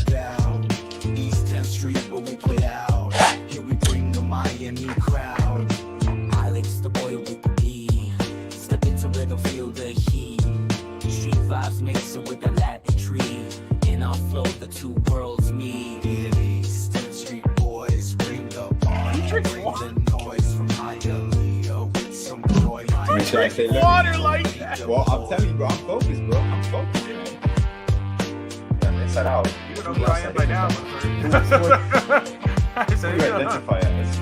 about. East 10th Street, but we play out. Here we bring the Miami crowd. Alex, the boy with the D. Step into it and feel the heat. Street vibes mixing with the Latin tree. In our flow, the two worlds meet. East 10th Street boys bring the party. Bring the noise from Hialeah with some joy. Water like that. Well, I'm telling you, bro. I'm focused, man. Yeah, inside out. You know who I am by now. Identify as.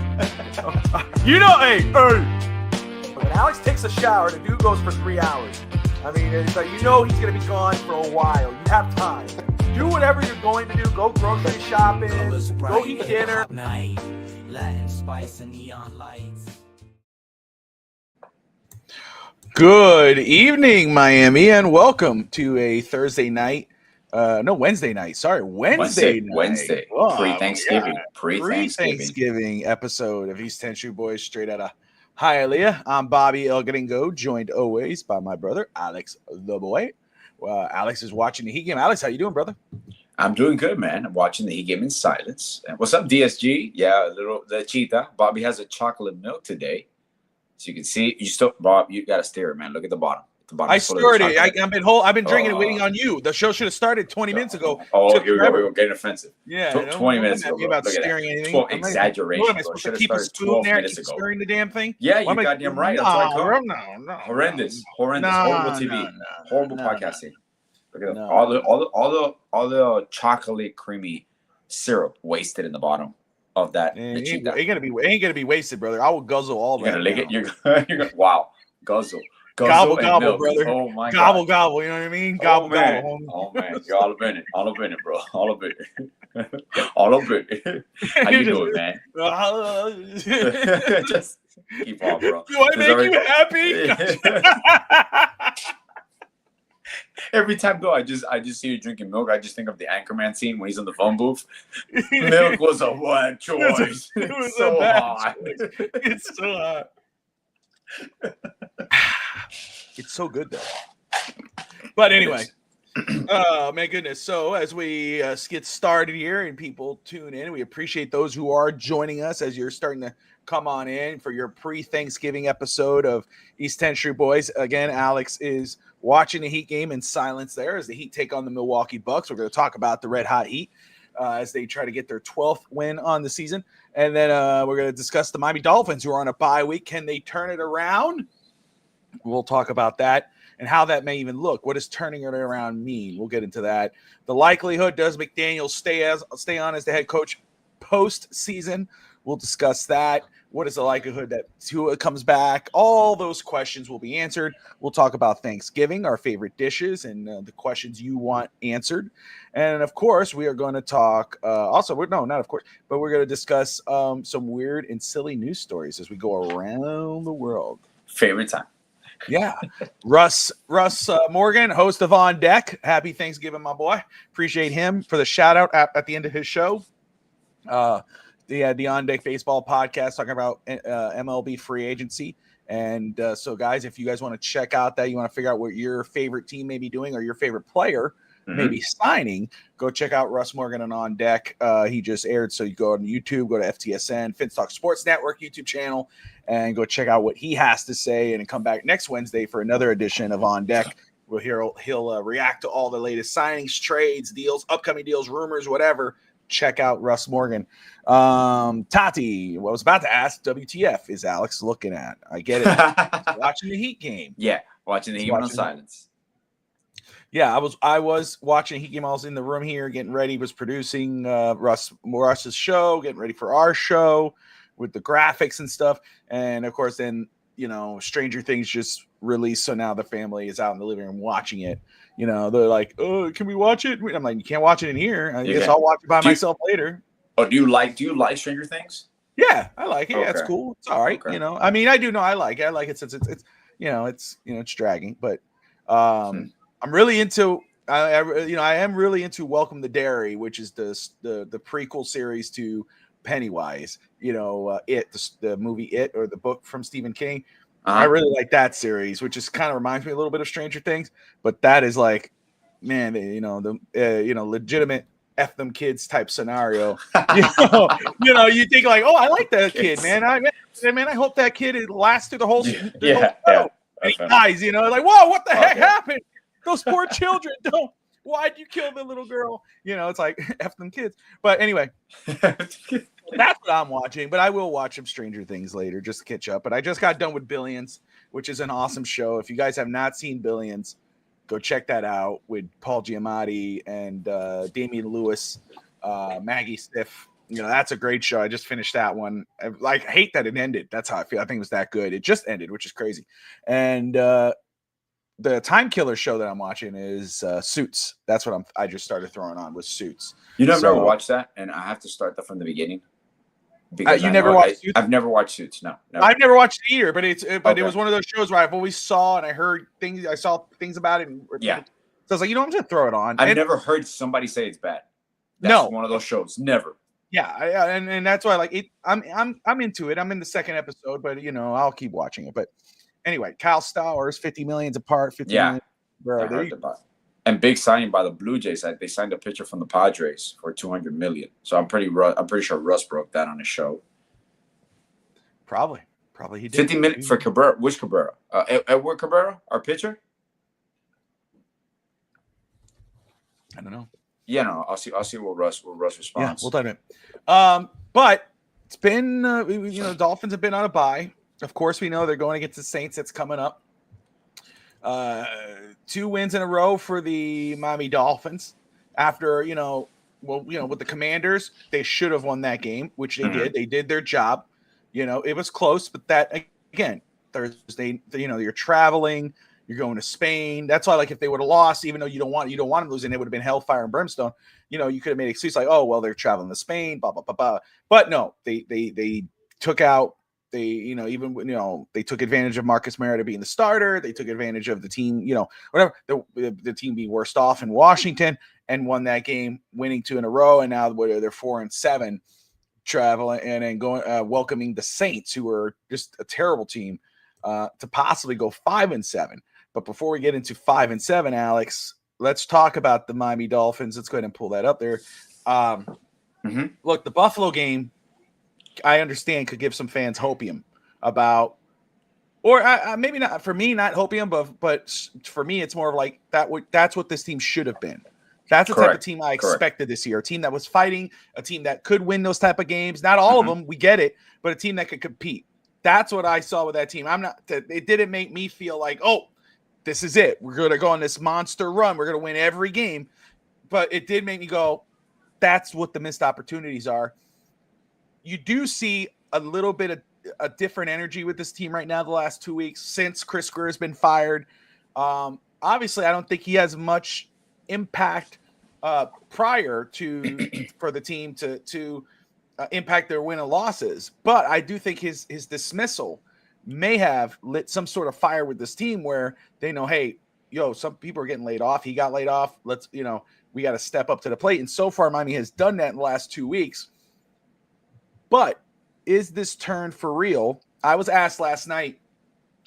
You know, hey. When Alex takes a shower, the dude goes for 3 hours. I mean, it's like, you know he's going to be gone for a while. You have time. Do whatever you're going to do. Go grocery shopping. Go eat dinner. Latin spice and neon lights. Good evening, Miami, and welcome to a Thursday night. Wednesday night. Sorry, Wednesday night. Wednesday. Oh, Pre-Thanksgiving. yeah. Pre-Thanksgiving. Pre-Thanksgiving episode of East 10 Shoe Boys straight out of Hialeah. I'm Bobby El Gringo, joined always by my brother, Alex the Boy. Alex is watching the Heat game. Alex, how you doing, brother? I'm doing good, man. I'm watching the Heat game in silence. What's up, DSG? Yeah, the cheetah. Bobby has a chocolate milk today. So you can see, Bob, you got to stir it, man. Look at the bottom. I stirred it. I've been drinking it, waiting on you. The show should have started 20 minutes ago. Oh, here we go. We're getting offensive. Yeah, 20 minutes ago. About stirring anything. Exaggeration. What am I supposed to keep a spoon there and keep stirring the damn thing? Yeah, you goddamn right. That's what I call it. No. Horrendous. Horrible TV. Horrible podcasting. Look at No. all the chocolate creamy syrup wasted in the bottom of that. It ain't gonna be wasted, brother. I will guzzle all that. You're gonna lick it. You're gonna wow. Guzzle. Gobble, and gobble, milk. brother. Oh my gobble, God. gobble. You know what I mean? Gobble, man. gobble. Oh man, you're all up in it. All up in it, bro. All up in it. All up in it. How you doing, man? Just keep on, bro. Do I make you happy? Every time, though, I just see you drinking milk. I just think of the Anchorman scene when he's in the phone booth. Milk was a bad choice. It was so a bad hot. choice. It's so hot. It's so good though. But anyway, oh my goodness. So as we get started here and people tune in, we appreciate those who are joining us as you're starting to come on in for your pre-Thanksgiving episode of East 10 Street Boys. Again, Alex is watching the Heat game in silence there as the Heat take on the Milwaukee Bucks. We're going to talk about the Red Hot Heat as they try to get their 12th win on the season. And then we're going to discuss the Miami Dolphins, who are on a bye week. Can they turn it around? We'll talk about that and how that may even look. What does turning it around mean? We'll get into that. The likelihood, does McDaniels stay on as the head coach post-season? We'll discuss that. What is the likelihood that Tua comes back? All those questions will be answered. We'll talk about Thanksgiving, our favorite dishes, and the questions you want answered. And, of course, we are going to talk we're going to discuss some weird and silly news stories as we go around the world. Favorite time. Yeah. Russ Morgan, host of On Deck. Happy Thanksgiving, my boy. Appreciate him for the shout out at the end of his show. The On Deck Baseball podcast talking about MLB free agency. And so, guys, if you guys want to check out that, you want to figure out what your favorite team may be doing or your favorite player may be signing, go check out Russ Morgan and On Deck. He just aired. So you go on YouTube, go to FTSN, Finstock Sports Network YouTube channel, and go check out what he has to say, and come back next Wednesday for another edition of On Deck. He'll react to all the latest signings, trades, deals, upcoming deals, rumors, whatever. Check out Russ Morgan. Tati, what I was about to ask, WTF is Alex looking at? I get it. Watching the Heat game. Yeah, watching the Heat in silence. Yeah, I was watching Heat game. I was in the room here getting ready, was producing Russ's show, getting ready for our show with the graphics and stuff. And of course, then, Stranger Things just released. So now the family is out in the living room watching it. They're like, "Oh, can we watch it?" I'm like, "You can't watch it in here. I guess I'll watch it by myself later." Oh, do you like Stranger Things? Yeah, I like it. Yeah, it's cool. It's all right. Okay. I mean, I do know I like it. I like it since it's it's dragging, but I'm really into I am really into Welcome to Derry, which is the prequel series to Pennywise. The movie It, or the book from Stephen King. I really like that series, which is kind of reminds me a little bit of Stranger Things, but that is like, man, legitimate F them kids type scenario. You think like, oh, I like that kid, man. I hope that kid lasts through the whole show. And he dies, like, whoa, what the heck happened? Those poor children. Why'd you kill the little girl? It's like F them kids. But anyway, that's what I'm watching. But I will watch some Stranger Things later just to catch up. But I just got done with Billions, which is an awesome show. If you guys have not seen Billions, go check that out with Paul Giamatti and Damian Lewis, Maggie Stiff. That's a great show. I just finished that one. I hate that it ended. That's how I feel. I think it was that good. It just ended, which is crazy. And the time killer show that I'm watching is Suits. That's what I just started throwing on with Suits. Never watched that, and I have to start that from the beginning. Because you never watched Suits? I've never watched Suits. No, never. I've never watched it either. But it was one of those shows where I've always saw and I heard things. I saw things about it. So I was like, I'm just gonna throw it on. I've never heard somebody say it's bad. That's one of those shows. Never. Yeah, and that's why I like it. I'm into it. I'm in the second episode, but I'll keep watching it. But anyway, Kyle Stowers, 50 millions apart. 50 million. Bro, and big signing by the Blue Jays. They signed a pitcher from the Padres for $200 million. So I'm pretty sure Russ broke that on his show. Probably he did. 50 million for Cabrera. Which Cabrera? Edward Cabrera, our pitcher. I don't know. Yeah, no, I'll see what Russ responds. Yeah, we'll talk about it. But it's been Dolphins have been on a bye. Of course, we know they're going against the Saints. That's coming up. 2 wins in a row for the Miami Dolphins. After with the Commanders, they should have won that game, which they did. They did their job. It was close, but that again, Thursday. You're traveling. You're going to Spain. That's why, like, if they would have lost, even though you don't want them losing, it would have been hellfire and brimstone. You could have made an excuse like, oh, well, they're traveling to Spain, blah blah blah blah. But no, they took out. They took advantage of Marcus Mariota being the starter. They took advantage of the team, whatever the team being worst off in Washington and won that game, winning 2 in a row. And now they're 4-7, traveling and then going welcoming the Saints, who are just a terrible team, to possibly go 5-7. But before we get into 5-7, Alex, let's talk about the Miami Dolphins. Let's go ahead and pull that up there. Look, the Buffalo game, I understand, could give some fans hopium about, or maybe not for me, not hopium, but for me, it's more of like that's what this team should have been. That's the type of team I expected this year. A team that was fighting, a team that could win those type of games. Not all of them, we get it, but a team that could compete. That's what I saw with that team. It didn't make me feel like, oh, this is it. We're going to go on this monster run. We're going to win every game. But it did make me go, that's what the missed opportunities are. You do see a little bit of a different energy with this team right now the last 2 weeks since Chris Greer has been fired. Obviously, I don't think he has much impact prior to for the team to impact their win and losses. But I do think his dismissal may have lit some sort of fire with this team where they know, hey, some people are getting laid off. He got laid off. Let's, we got to step up to the plate. And so far, Miami has done that in the last 2 weeks. But is this turn for real? I was asked last night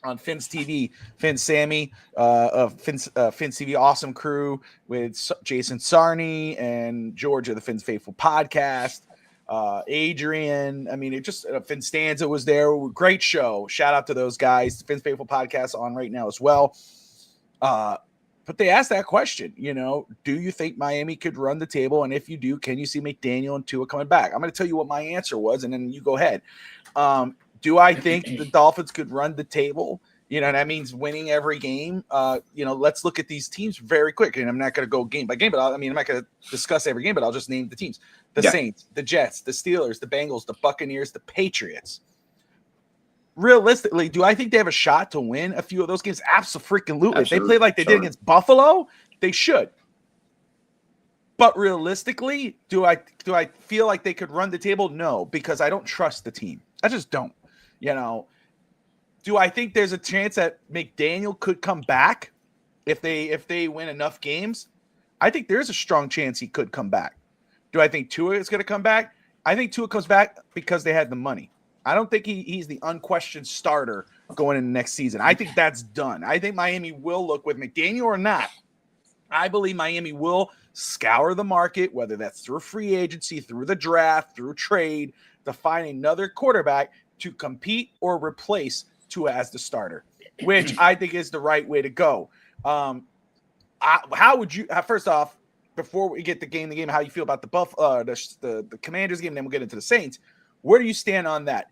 on Finn's TV, Finn Sammy of Finn's TV Awesome Crew with Jason Sarney and George of the Finn's Faithful podcast. Adrian, Finn Stanza was there. Great show. Shout out to those guys. Finn's Faithful podcast on right now as well. But they asked that question, do you think Miami could run the table? And if you do, can you see McDaniel and Tua coming back? I'm going to tell you what my answer was, and then you go ahead. Do I think the Dolphins could run the table? That means winning every game. Let's look at these teams very quick. And I'm not going to go game by game, but I'm not going to discuss every game, but I'll just name the teams. The Saints, the Jets, the Steelers, the Bengals, the Buccaneers, the Patriots. Realistically, do I think they have a shot to win a few of those games? Absolutely. If they play like they did against Buffalo, they should. But realistically, do I feel like they could run the table? No, because I don't trust the team. I just don't. Do I think there's a chance that McDaniel could come back if they win enough games? I think there's a strong chance he could come back. Do I think Tua is going to come back? I think Tua comes back because they had the money. I don't think he's the unquestioned starter going into next season. I think that's done. I think Miami will look with McDaniel or not. I believe Miami will scour the market, whether that's through free agency, through the draft, through trade, to find another quarterback to compete or replace Tua as the starter, which I think is the right way to go. How would you? First off, before we get the game, how you feel about the Commanders game, then we'll get into the Saints. Where do you stand on that?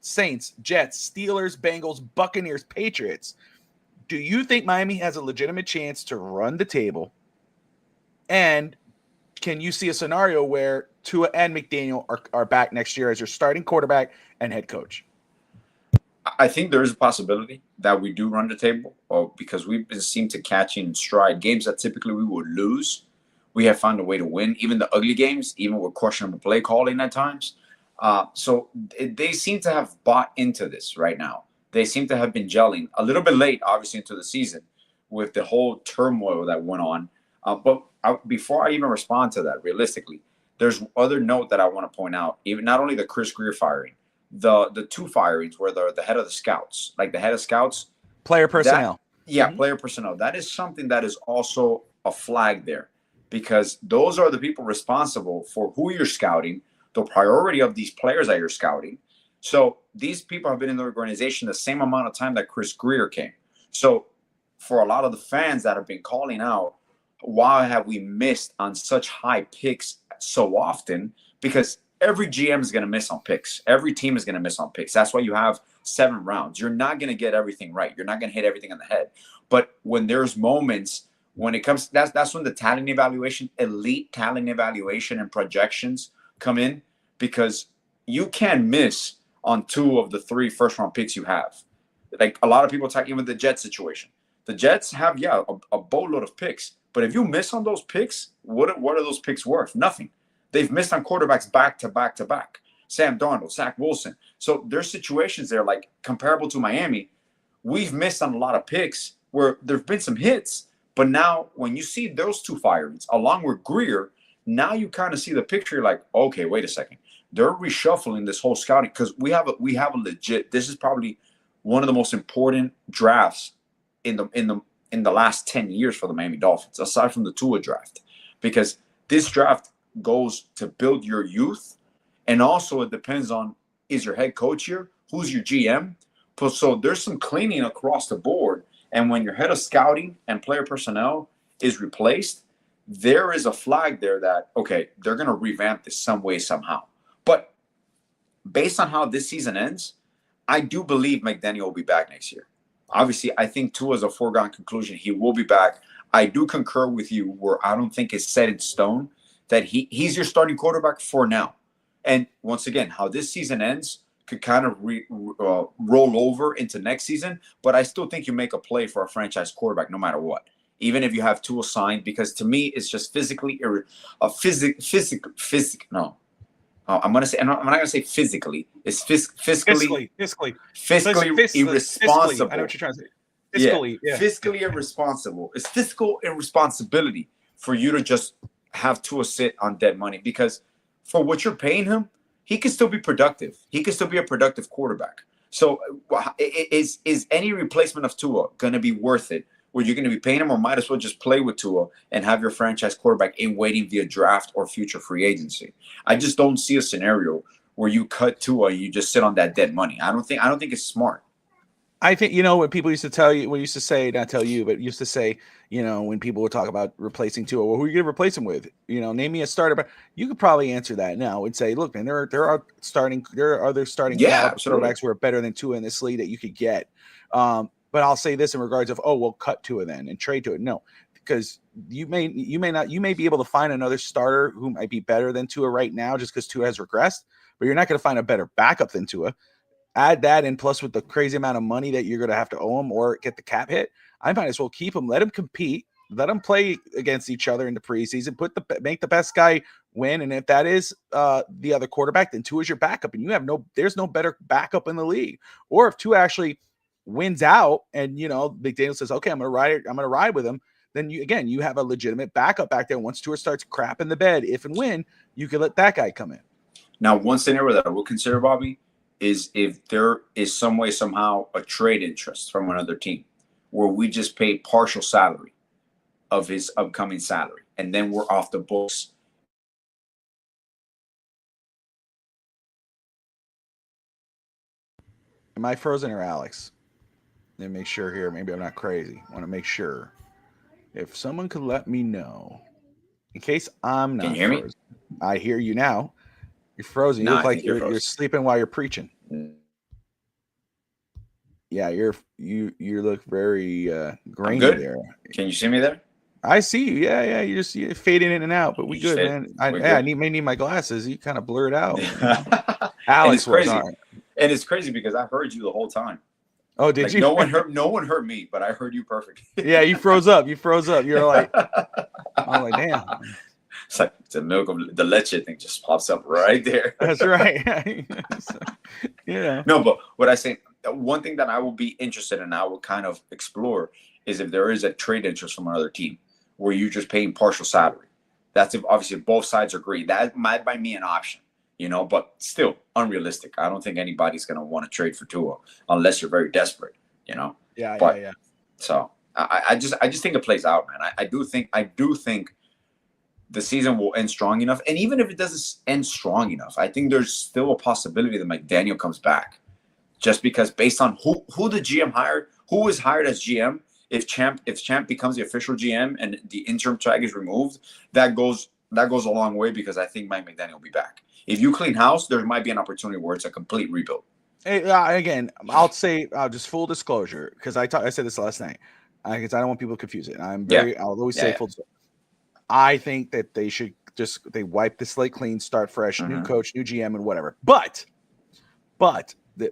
Saints, Jets, Steelers, Bengals, Buccaneers, Patriots. Do you think Miami has a legitimate chance to run the table? And can you see a scenario where Tua and McDaniel are back next year as your starting quarterback and head coach? I think there is a possibility that we do run the table, because we've been seemed to catching in stride games that typically we would lose. We have found a way to win, even the ugly games, even with questionable play calling at times. They seem to have bought into this right now. They seem to have been gelling a little bit late, obviously, into the season with the whole turmoil that went on. Before I even respond to that, realistically, there's other note that I want to point out. Even not only the Chris Greer firing, the two firings where the head of the scouts, like the head of scouts, player personnel. Player personnel. That is something that is also a flag there, because those are the people responsible for who you're scouting, the priority of these players that you're scouting. So these people have been in the organization the same amount of time that Chris Greer came. So for a lot of the fans that have been calling out, why have we missed on such high picks so often? Because every GM is going to miss on picks. Every team is going to miss on picks. That's why you have 7 rounds. You're not going to get everything right. You're not going to hit everything on the head. But when there's moments when it comes, that's when the talent evaluation, elite talent evaluation and projections come in, because you can't miss on 2 of the 3 first-round picks you have. Like a lot of people talk, even the Jets situation. The Jets have, a boatload of picks. But if you miss on those picks, what are those picks worth? Nothing. They've missed on quarterbacks back to back to back. Sam Darnold, Zach Wilson. So there's situations there like comparable to Miami. We've missed on a lot of picks where there've been some hits. But now when you see those 2 firings along with Greer, now you kind of see the picture. You're like, okay, wait a second. They're reshuffling this whole scouting, because we have a legit. This is probably one of the most important drafts in the last 10 years for the Miami Dolphins, aside from the Tua draft, because this draft goes to build your youth, and also it depends on, is your head coach here, who's your GM. So there's some cleaning across the board, and when your head of scouting and player personnel is replaced, there is a flag there that, okay, they're going to revamp this some way somehow. But based on how this season ends, I do believe McDaniel will be back next year. Obviously, I think Tua is a foregone conclusion. He will be back. I do concur with you where I don't think it's set in stone that he's your starting quarterback for now. And once again, how this season ends could kind of roll over into next season. But I still think you make a play for a franchise quarterback no matter what, even if you have Tua signed, because to me, it's just physically no. I'm not gonna say physically. It's fiscally irresponsible. I know what you're trying to say. Fiscally irresponsible. It's fiscal irresponsibility for you to just have Tua sit on dead money, because for what you're paying him, he can still be productive. He can still be a productive quarterback. So is any replacement of Tua going to be worth it? Where you're going to be paying him, or might as well just play with Tua and have your franchise quarterback in waiting via draft or future free agency? I just don't see a scenario where you cut Tua and you just sit on that dead money. I don't think it's smart. I think, when people used to tell you, used to say, not tell you, but used to say, when people would talk about replacing Tua, well, who are you going to replace him with? Name me a starter. But you could probably answer that now and say, look, man, there are other starting quarterbacks who are better than Tua in this league that you could get. But I'll say this in regards of, we'll cut Tua then and trade to it. No, because you may be able to find another starter who might be better than Tua right now just because Tua has regressed, but you're not going to find a better backup than Tua. Add that, and plus with the crazy amount of money that you're going to have to owe him or get the cap hit, I might as well keep him, let him compete, let them play against each other in the preseason, make the best guy win. And if that is the other quarterback, then Tua is your backup, and there's no better backup in the league. Or if Tua actually wins out and McDaniel says, okay, I'm gonna ride with him, then you have a legitimate backup back there. Once Tua starts crap in the bed, if and when, you can let that guy come in. Now, one scenario that I will consider, Bobby, is if there is some way, somehow, a trade interest from another team where we just pay partial salary of his upcoming salary, and then we're off the books. Am I frozen or Alex? Let me make sure here. Maybe I'm not crazy. I want to make sure. If someone could let me know, in case I'm Can not you hear me? frozen. I hear you now. You're frozen. You No, look I like think you're you're frozen. sleeping while you're preaching. Yeah, you look very I'm grainy good. there. Can you see me there? I see you. Yeah. You're fading in and out, but we You just good, fade- man. we're I good. may need my glasses. You kind of blurred out. and Alex it's was crazy. all right. And it's crazy because I heard you the whole time. Oh, did Like you? no one heard me, but I heard you perfect. Yeah, you froze up. You're like, I'm like, damn. It's like the milk of the leche thing just pops up right there. That's right. So, yeah. No, but what I say, one thing that I will be interested in, I will kind of explore, is if there is a trade interest from another team where you're just paying partial salary. That's if obviously both sides agree. That might be me an option, but still unrealistic. I don't think anybody's going to want to trade for Tua unless you're very desperate, Yeah. So I just think it plays out, man. I do think the season will end strong enough. And even if it doesn't end strong enough, I think there's still a possibility that McDaniel comes back. Just because based on who the GM hired, who was hired as GM, if Champ becomes the official GM and the interim tag is removed, that goes a long way, because I think Mike McDaniel will be back. If you clean house, there might be an opportunity where it's a complete rebuild. Hey, again, I'll just full disclosure, because I said this last night, because I don't want people to confuse it. I'll always say full disclosure. I think that they should they wipe the slate clean, start fresh, new coach, new GM, and whatever. But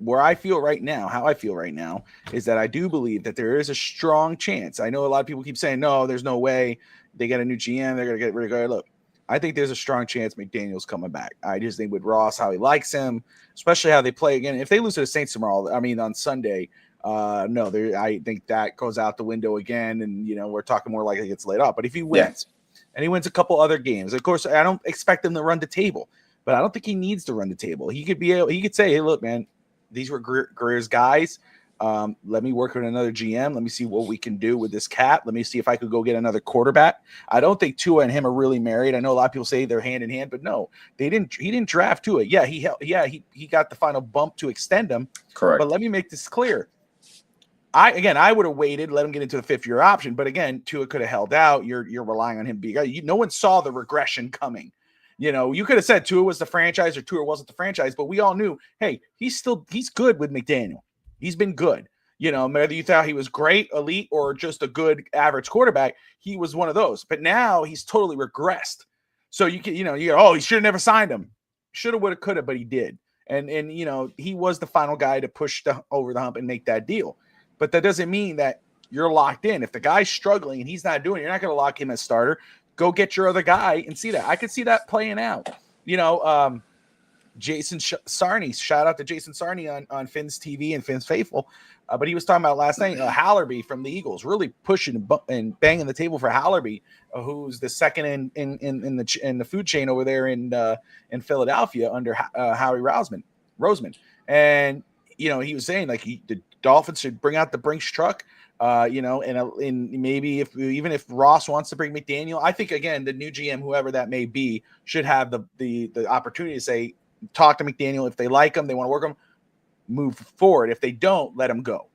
where I feel right now, how I feel right now, is that I do believe that there is a strong chance. I know a lot of people keep saying, no, there's no way they get a new GM, they're going to get rid of guy. Look, I think there's a strong chance McDaniel's coming back. I just think with Ross, how he likes him, especially how they play again. If they lose to the Saints tomorrow, on Sunday, I think that goes out the window again, and we're talking more likely he gets laid off. But if he wins, and he wins a couple other games, of course, I don't expect him to run the table, but I don't think he needs to run the table. He could say, hey, look, man, these were Greer's guys. Let me work with another GM. Let me see what we can do with this cap. Let me see if I could go get another quarterback. I don't think Tua and him are really married. I know a lot of people say they're hand in hand, but no, they didn't. He didn't draft Tua. Yeah, he got the final bump to extend him. Correct. But let me make this clear. I would have waited, let him get into the 5th-year option. But again, Tua could have held out. You're relying on him being. No one saw the regression coming. You could have said Tua was the franchise or Tua wasn't the franchise, but we all knew, hey, he's good with McDaniel. He's been good. Whether you thought he was great, elite, or just a good average quarterback, he was one of those. But now he's totally regressed. So you can, he should have never signed him. Shoulda, woulda, coulda, but he did. And he was the final guy to push over the hump and make that deal. But that doesn't mean that you're locked in. If the guy's struggling and he's not doing it, you're not going to lock him as starter. Go get your other guy and see that. I could see that playing out. Jason Sarney, shout out to Jason Sarney on Finn's TV and Finn's Faithful. But he was talking about last night, Hallerby from the Eagles, really pushing and banging the table for Hallerby, who's the second in the food chain over there in Philadelphia under Howie Roseman. And he was saying the Dolphins should bring out the Brinks truck. And maybe even if Ross wants to bring McDaniel, I think again the new GM, whoever that may be, should have the opportunity to say, talk to McDaniel. If they like him, they want to work him, move forward. If they don't, let him go.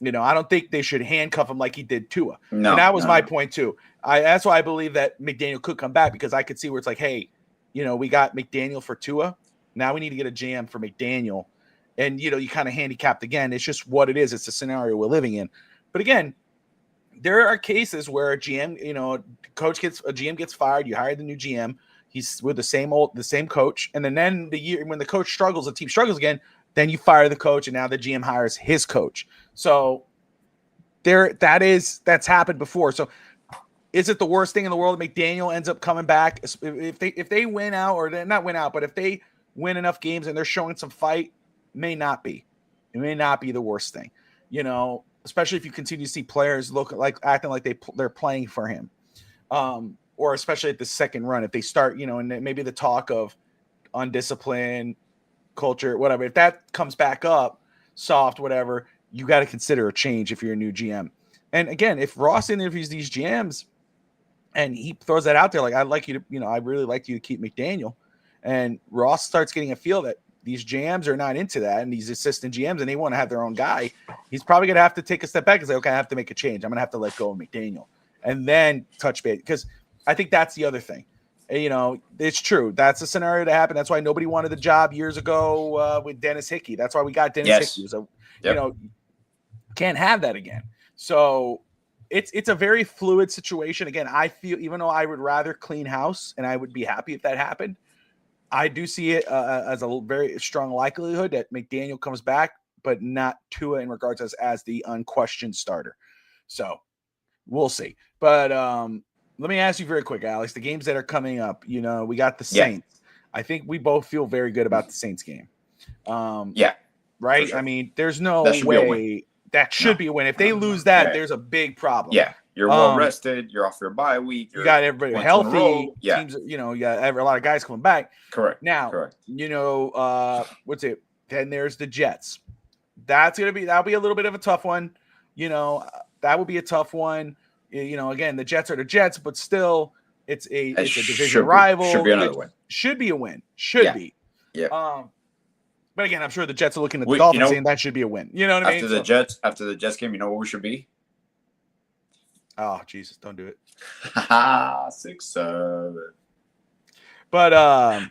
I don't think they should handcuff him like he did Tua. No, and that was my point too. That's why I believe that McDaniel could come back, because I could see where it's like, hey, we got McDaniel for Tua. Now we need to get a GM for McDaniel. And, you kind of handicapped again. It's just what it is. It's the scenario we're living in. But again, there are cases where a GM, GM gets fired. You hire the new GM. He's with the same coach. And then the year when the coach struggles, the team struggles again, then you fire the coach, and now the GM hires his coach. So that's happened before. So is it the worst thing in the world that McDaniel ends up coming back? If they win out, or they're not win out, but if they win enough games and they're showing some fight, may not be. It may not be the worst thing, especially if you continue to see players acting like they're playing for him, or especially at the second run, if they start, and maybe the talk of undisciplined culture, whatever, if that comes back up, soft, whatever, you got to consider a change if you're a new GM. And again, if Ross interviews these GMs, And he throws that out there like, I'd like you to, I really like you to keep McDaniel. And Ross starts getting a feel that these GMs are not into that, and these assistant GMs, and they want to have their own guy. He's probably going to have to take a step back and say, okay, I have to make a change. I'm going to have to let go of McDaniel and then touch base. Because I think that's the other thing. It's true. That's a scenario that happened. That's why nobody wanted the job years ago with Dennis Hickey. That's why we got Dennis Hickey. So, can't have that again. So it's a very fluid situation. Again, I feel, even though I would rather clean house and I would be happy if that happened, I do see it as a very strong likelihood that McDaniel comes back, but not Tua in regards as the unquestioned starter. So we'll see. But let me ask you very quick, Alex, the games that are coming up, we got the Saints. I think we both feel very good about the Saints game. Right? Sure. I mean, there's no way that should be a win. If they lose that, there's a big problem. Yeah. You're well rested. You're off your bye week. You got everybody healthy. Teams, you got a lot of guys coming back. Correct. Now, what's it? Then there's the Jets. That'll be a little bit of a tough one. That would be a tough one. Again, the Jets are the Jets, but still, it's a division rival. Should be another win. Should be a win. Should be. Yeah. But again, I'm sure the Jets are looking at the Dolphins saying that should be a win. You know what I mean? After the Jets game, you know what we should be? Oh, Jesus, don't do it. 6-7. But and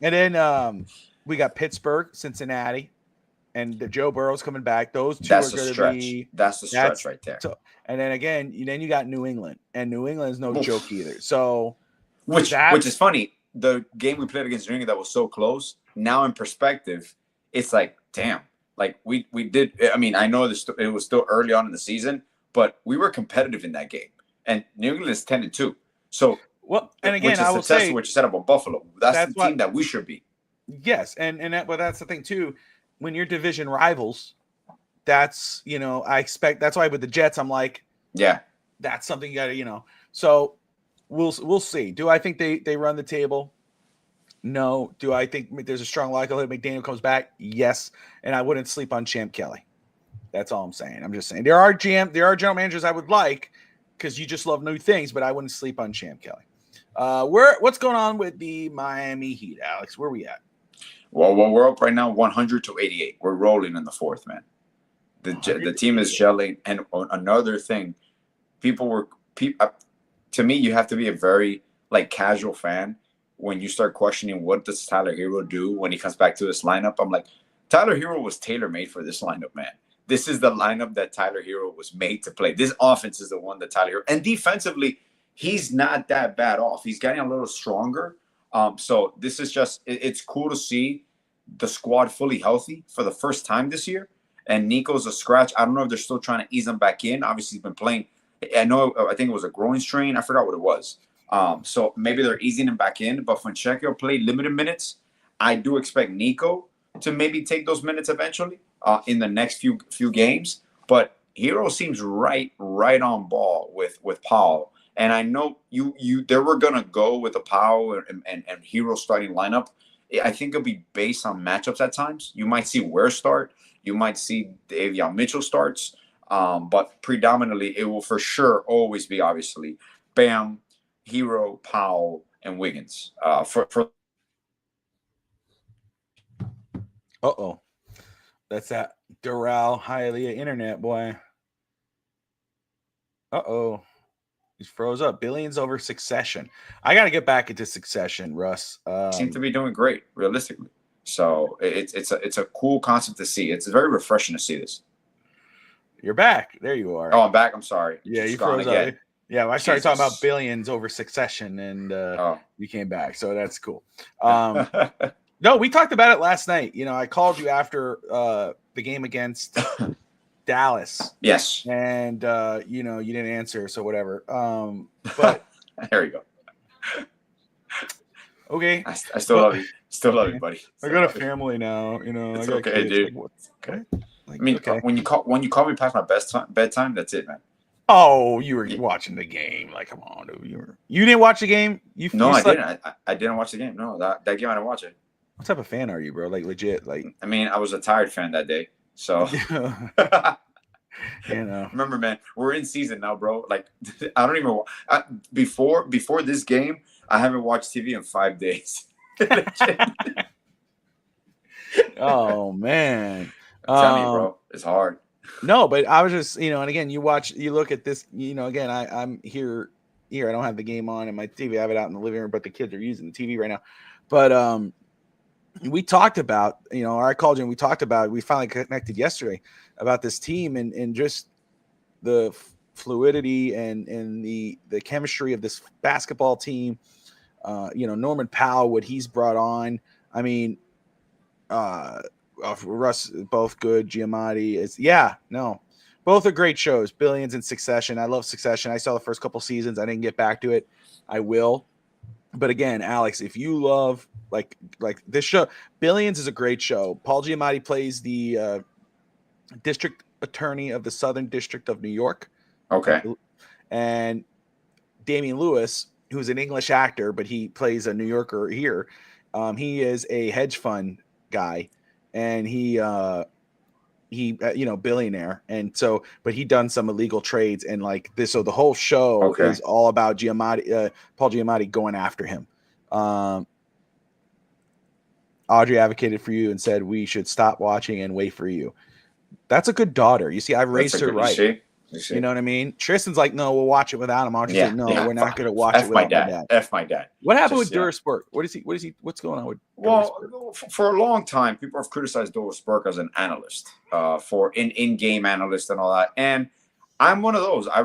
then we got Pittsburgh, Cincinnati, and the Joe Burrow's coming back. Those two are going to be. That's the stretch right there. So, and then again, you got New England, and New England is no joke either. So, which is funny. The game we played against New England that was so close. Now in perspective, it's like, damn. Like we did. I mean, I know it was still early on in the season, but we were competitive in that game. And New England is 10-2. So, and again, I will say what you said about Buffalo. That's the team that we should be. Yes, but that's the thing too. When you're division rivals, that's I expect. That's why with the Jets, I'm like, that's something you got to So we'll see. Do I think they run the table? No. Do I think there's a strong likelihood McDaniel comes back? Yes. And I wouldn't sleep on Champ Kelly. That's all I'm saying. I'm just saying there are general managers I would like because you just love new things, but I wouldn't sleep on Champ Kelly. What's going on with the Miami Heat, Alex? Where are we at? Well, we're up right now 100-88. We're rolling in the fourth, man. The team is gelling. And another thing, to me, you have to be a very casual fan when you start questioning what does Tyler Hero do when he comes back to this lineup. I'm like, Tyler Hero was tailor-made for this lineup, man. This is the lineup that Tyler Hero was made to play. This offense is the one that Tyler Hero. And defensively, he's not that bad off. He's getting a little stronger. So this is just it's cool to see the squad fully healthy for the first time this year. And Nico's a scratch. I don't know if they're still trying to ease him back in. Obviously, he's been playing. I think it was a groin strain. I forgot what it was. So maybe they're easing him back in. But Fonseca played limited minutes. I do expect Nico to maybe take those minutes eventually in the next few games. But Hero seems right on ball with Powell. And I know they were gonna go with the Powell and Hero starting lineup. I think it'll be based on matchups at times. You might see Ware start. You might see Davion Mitchell starts. But predominantly, it will for sure always be obviously Bam, Hero, Powell, and Wiggins. That's that Doral Hialeah internet boy. He froze up. Billions over Succession. I got to get back into Succession, Russ. Seem to be doing great, realistically. So it's a cool concept to see. It's very refreshing to see this. You're back. There you are. Oh, I'm back. I'm sorry. Yeah, you froze up. Yeah, I started talking about Billions over Succession, and you came back. So that's cool. No, we talked about it last night. I called you after the game against Dallas. Yes. And you didn't answer, so whatever. But there you go. Okay. I still love you. Still love you, buddy. I got a family now. It's I got okay, kids. dude. Okay. I mean, when you call me past my bedtime, that's it, man. Oh, you were watching the game. Come on, dude. You didn't watch the game? I didn't. I didn't watch the game. No, that game I didn't watch it. What type of fan are you, bro? Legit. I mean, I was a tired fan that day. So You know. Remember, man, we're in season now, bro. Like, I don't even before this game, I haven't watched TV in 5 days. Oh man. I'm telling you, bro, it's hard. No, but I was just, and again, you look at this, again, I'm here. I don't have the game on in my TV. I have it out in the living room, but the kids are using the TV right now. But we talked about, or I called you and we talked about, we finally connected yesterday about this team and just the fluidity and the chemistry of this basketball team. Norman Powell, what he's brought on. I mean, Russ, both good. Giamatti is, both are great shows. Billions and Succession. I love Succession. I saw the first couple seasons. I didn't get back to it. I will. But again, Alex, if you love like this show, Billions is a great show. Paul Giamatti plays the district attorney of the Southern District of New York. Okay. And Damian Lewis, who's an English actor, but he plays a New Yorker here. He is a hedge fund guy, and he billionaire, and so, but he done some illegal trades and like this. So the whole show is all about Giamatti, Paul Giamatti going after him. Audrey advocated for you and said we should stop watching and wait for you. That's a good daughter. You see, I've raised her right. You know what I mean? Tristan's like, no, we'll watch it without him. Audrey's like, no, we're not going to watch it without my dad. F my dad. What happened with Doris Burke? What's going on with Doris Burke? For a long time, people have criticized Doris Burke as an analyst, for in-game analyst and all that. And I'm one of those. I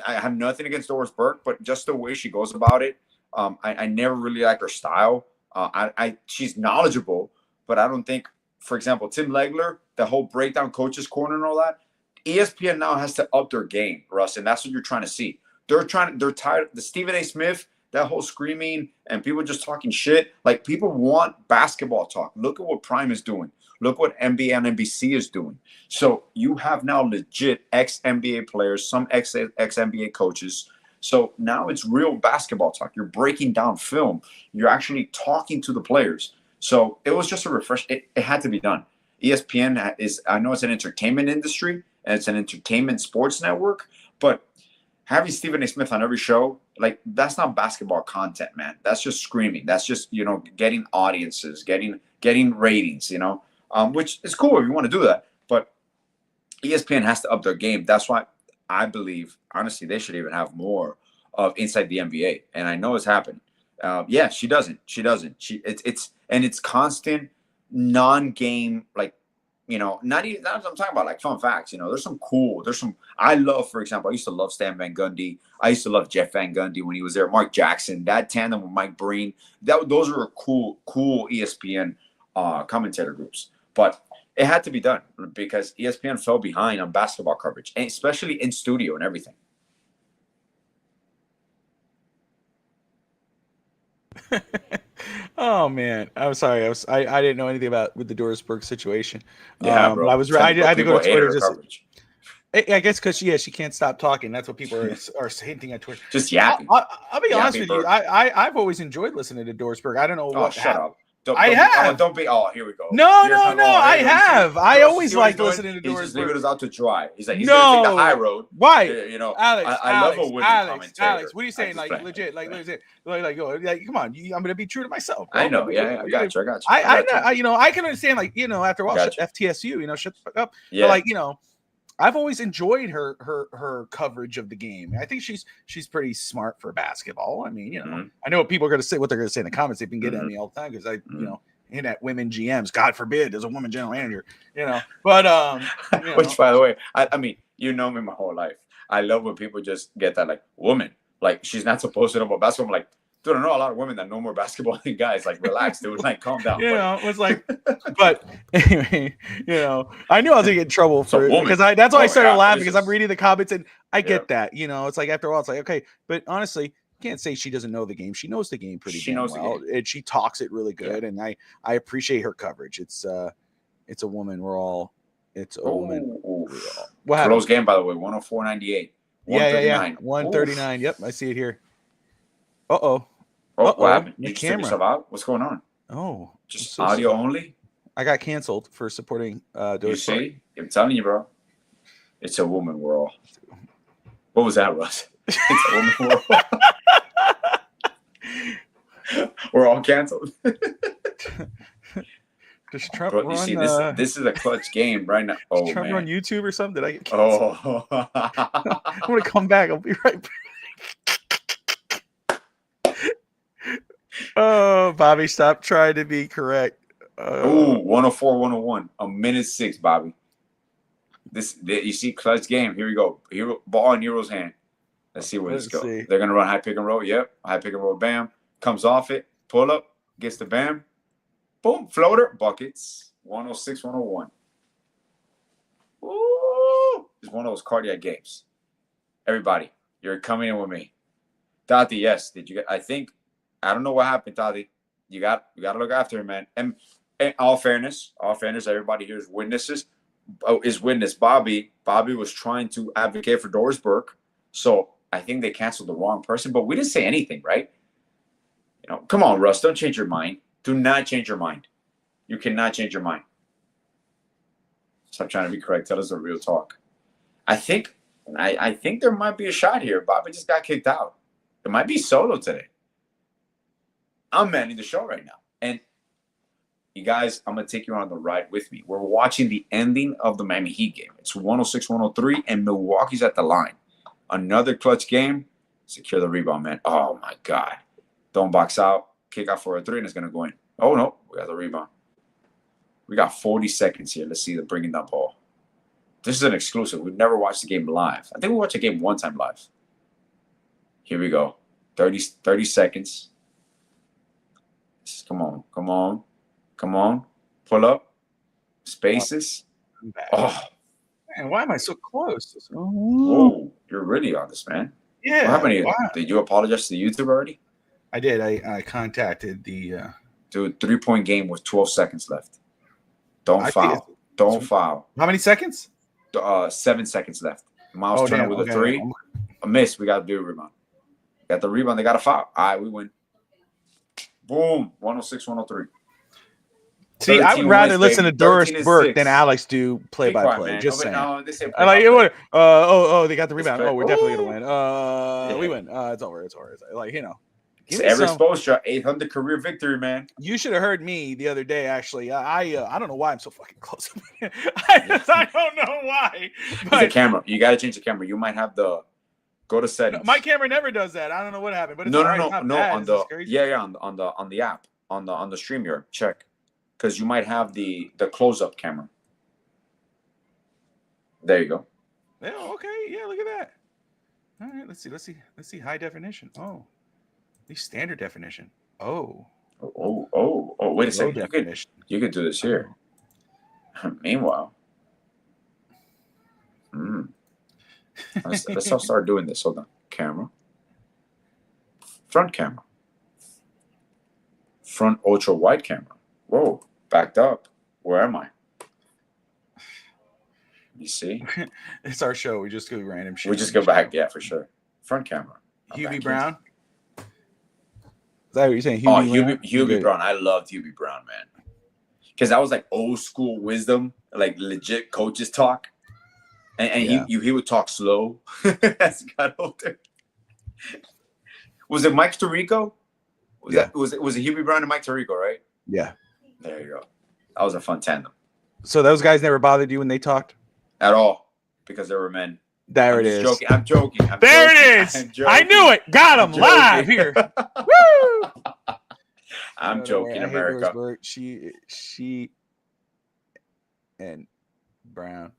have nothing against Doris Burke, but just the way she goes about it, I never really like her style. She's knowledgeable, but I don't think, for example, Tim Legler, the whole breakdown coaches corner and all that, ESPN now has to up their game, Russ, and that's what you're trying to see. They're tired. The Stephen A. Smith, that whole screaming and people just talking shit. Like, people want basketball talk. Look at what Prime is doing. Look what NBA and NBC is doing. So you have now legit ex-NBA players, some ex-NBA coaches. So now it's real basketball talk. You're breaking down film. You're actually talking to the players. So it was just a refresh. It had to be done. ESPN I know it's an entertainment industry, and it's an entertainment sports network, but having Stephen A. Smith on every show, like, that's not basketball content, man. That's just screaming. That's just, getting audiences, getting ratings, which is cool if you want to do that. But ESPN has to up their game. That's why I believe, honestly, they should even have more of Inside the NBA. And I know it's happening. She doesn't. It's constant non-game, like, not even, I'm talking about like fun facts. I love, for example, I used to love Stan Van Gundy. I used to love Jeff Van Gundy when he was there. Mark Jackson, that tandem with Mike Breen, those were cool ESPN commentator groups. But it had to be done because ESPN fell behind on basketball coverage, and especially in studio and everything. Oh man, I'm sorry. I didn't know anything about with the Doris Burke situation. Yeah, bro. I had to go to Twitter. Coverage. I guess because she can't stop talking. That's what people are hinting at Twitter. Just yapping. I'll be honest with you. I've always enjoyed listening to Doris Burke. I don't know what. Shut up. Don't be. Oh, here we go. No. I have. I always liked listening to Doris He's Burke. leaving us out to dry. He's like, he's gonna take the high road. Why? Alex, I love a witty commentator. Alex, what are you saying? Like, legit, like, come on. I'm gonna be true to myself. Bro. I know. Yeah, I got you. I can understand. Like, after a while, FTSU. Shut the fuck up. Yeah. But, I've always enjoyed her coverage of the game. I think she's pretty smart for basketball. I mean, I know what people are going to say, what they're going to say in the comments. They've been getting at me all the time because I, hit at women GMs. God forbid there's a woman general manager. But which, by the way, I mean, me my whole life. I love when people just get that, like, woman, like, she's not supposed to know about basketball. I'm like, dude, I know a lot of women that know more basketball than guys. Like, relax, dude. Like, calm down. It was like, but anyway, I knew I was gonna get in trouble for it because that's why I started laughing because I'm reading the comments and I get that. It's like after a while, it's like, okay, but honestly, you can't say she doesn't know the game. She knows the game pretty well, and she talks it really good. And I appreciate her coverage. It's a woman. It's a woman. What happened? Close game, by the way, 104-98. Yeah. 139. Yep, I see it here. Uh-oh. What happened? You just took yourself out? What's going on? Oh. Just so audio only? I got canceled for supporting Doris Burke. I'm telling you, bro. It's a woman world. What was that, Russ? It's a woman world. We're all canceled. Does Trump Bro, run? you see, this is a clutch game right now. Does Oh, Trump man. run YouTube or something? Did I get canceled? Oh. I'm gonna come back. I'll be right back. Oh, Bobby, stop trying to be correct. Ooh, 104, 101. A minute 6, Bobby. You see, clutch game. Here we go. Hero ball in Hero's hand. Let's see where this goes. They're gonna run high pick and roll. Yep, high pick and roll. Bam, comes off it. Pull up, gets the bam. Boom, floater, buckets. 106, 101. Ooh, it's one of those cardiac games. Everybody, you're coming in with me. Tati, yes. Did you get? I don't know what happened, Tati. You got to look after him, man. And all fairness, everybody here is witnesses. Bobby was trying to advocate for Doris Burke, so I think they canceled the wrong person. But we didn't say anything, right? You know, come on, Russ, don't change your mind. Do not change your mind. You cannot change your mind. Stop trying to be correct. Tell us the real talk. I think there might be a shot here. Bobby just got kicked out. It might be solo today. I'm manning the show right now. And you guys, I'm going to take you on the ride with me. We're watching the ending of the Miami Heat game. It's 106-103, and Milwaukee's at the line. Another clutch game. Secure the rebound, man. Oh, my God. Don't box out. Kick out for a 3, and it's going to go in. Oh, no. We got the rebound. We got 40 seconds here. Let's see them bringing that ball. This is an exclusive. We've never watched the game live. I think we watched the game one time live. Here we go. 30 seconds. Come on. Pull up. Spaces. Oh. Man, why am I so close? Whoa. You're really on this, man. Yeah. How many? Wow. Did you apologize to the YouTube already? I did. I contacted the dude, 3-point game with 12 seconds left. Don't foul. Don't foul. How many seconds? 7 seconds left. Miles Turner with a 3. A miss. We got to do a rebound. Got the rebound. They got a foul. All right, we win. Boom. 106, 103. See, I would rather listen to Doris Burke than Alex do play-by-play. Just saying. No, they say they got the rebound. Oh, we're definitely gonna win. We win. It's over. It's like, you know. Every Spoelstra 800 career victory, man. You should have heard me the other day. Actually, I don't know why I'm so fucking close. I don't know why. But the camera. You got to change the camera. You might have the go to settings. My camera never does that. I don't know what happened. But it's no. On the app on the StreamYard. Check, because you might have the close-up camera. There you go. Yeah. Okay. Yeah. Look at that. All right. Let's see. High definition. Oh. Standard definition. Oh, wait a second. You could do this here. Meanwhile, let's all start doing this. Hold on. Camera. Front camera. Front ultra wide camera. Whoa, backed up. Where am I? You see? It's our show. We just go random shit. We just go back. Yeah, for sure. Front camera. Hubie Brown. Is that what you're saying? Hubie Brown. I loved Hubie Brown, man. Because that was like old school wisdom, like legit coaches talk. And he would talk slow as he got older. Was it Mike Tirico? Was it Hubie Brown and Mike Tirico, right? Yeah. There you go. That was a fun tandem. So those guys never bothered you when they taled? At all. Because they were men. There it is. I'm joking. There it is. I knew it. Got him live here. Woo! I'm joking, America. She and Brown.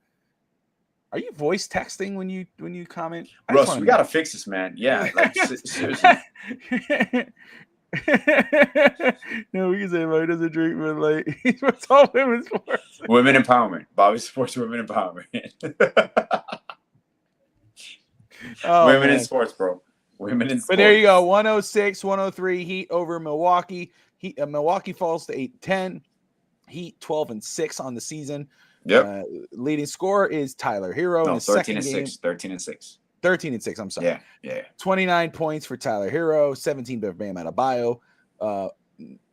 Are you voice texting when you comment? Russ, we gotta fix this, man. Yeah, like, seriously. No, we can say Bobby doesn't drink, but like he supports all women's sports. Women empowerment. Bobby supports women empowerment. Women in sports, bro. Women in sports. But there you go. 106-103 Heat over Milwaukee. Milwaukee falls to 8-10. Heat 12-6 on the season. Yep. Leading scorer is Tyler Hero. No, 13-6. 13-6. 13-6. I'm sorry. Yeah. 29 points for Tyler Hero. 17 for Bam Adebayo.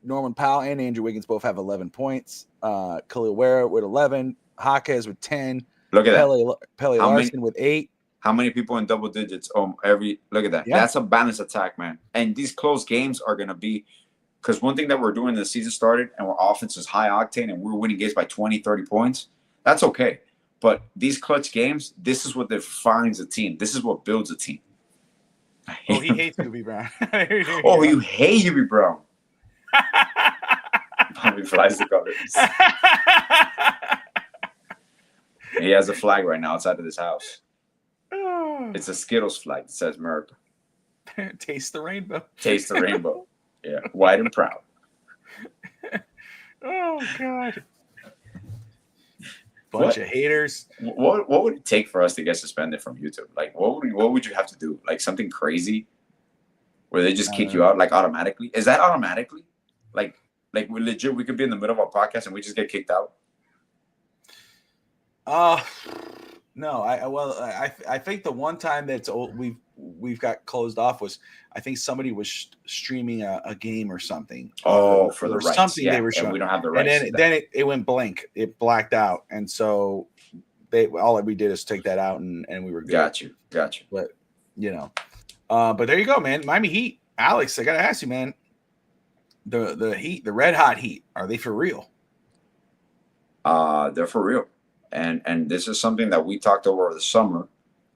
Norman Powell and Andrew Wiggins both have 11 points. Khalil Ware with 11. Jaquez with 10. Look at that. Pele How many- Larson with 8. How many people in double digits? Look at that. Yeah. That's a balanced attack, man. And these close games are gonna be, because one thing that we're doing, the season started and our offense is high octane and we're winning games by 20, 30 points. That's okay. But these clutch games, this is what defines a team. This is what builds a team. Oh, he hates Hubie Brown. Oh, you hate Hubie Brown. Bobby flies the colors. He has a flag right now outside of this house. It's a Skittles flag that says America. Taste the rainbow. Taste the rainbow. Yeah, white and proud. Oh God. Bunch of haters. What would it take for us to get suspended from YouTube? Like, what would you have to do? Like something crazy, where they just kick you out like automatically? Is that automatically? Like we legit? We could be in the middle of our podcast and we just get kicked out. No. I think the one time we've got closed off was, I think somebody was streaming a game or something. Oh, for the rights. Something yeah, they were showing. we don't have the rights. And then it went blank. It blacked out, and so all we did is take that out, and we were good. Got you. But but there you go, man. Miami Heat, Alex. I gotta ask you, man. The Heat, the red hot Heat, are they for real? They're for real, and this is something that we talked over the summer,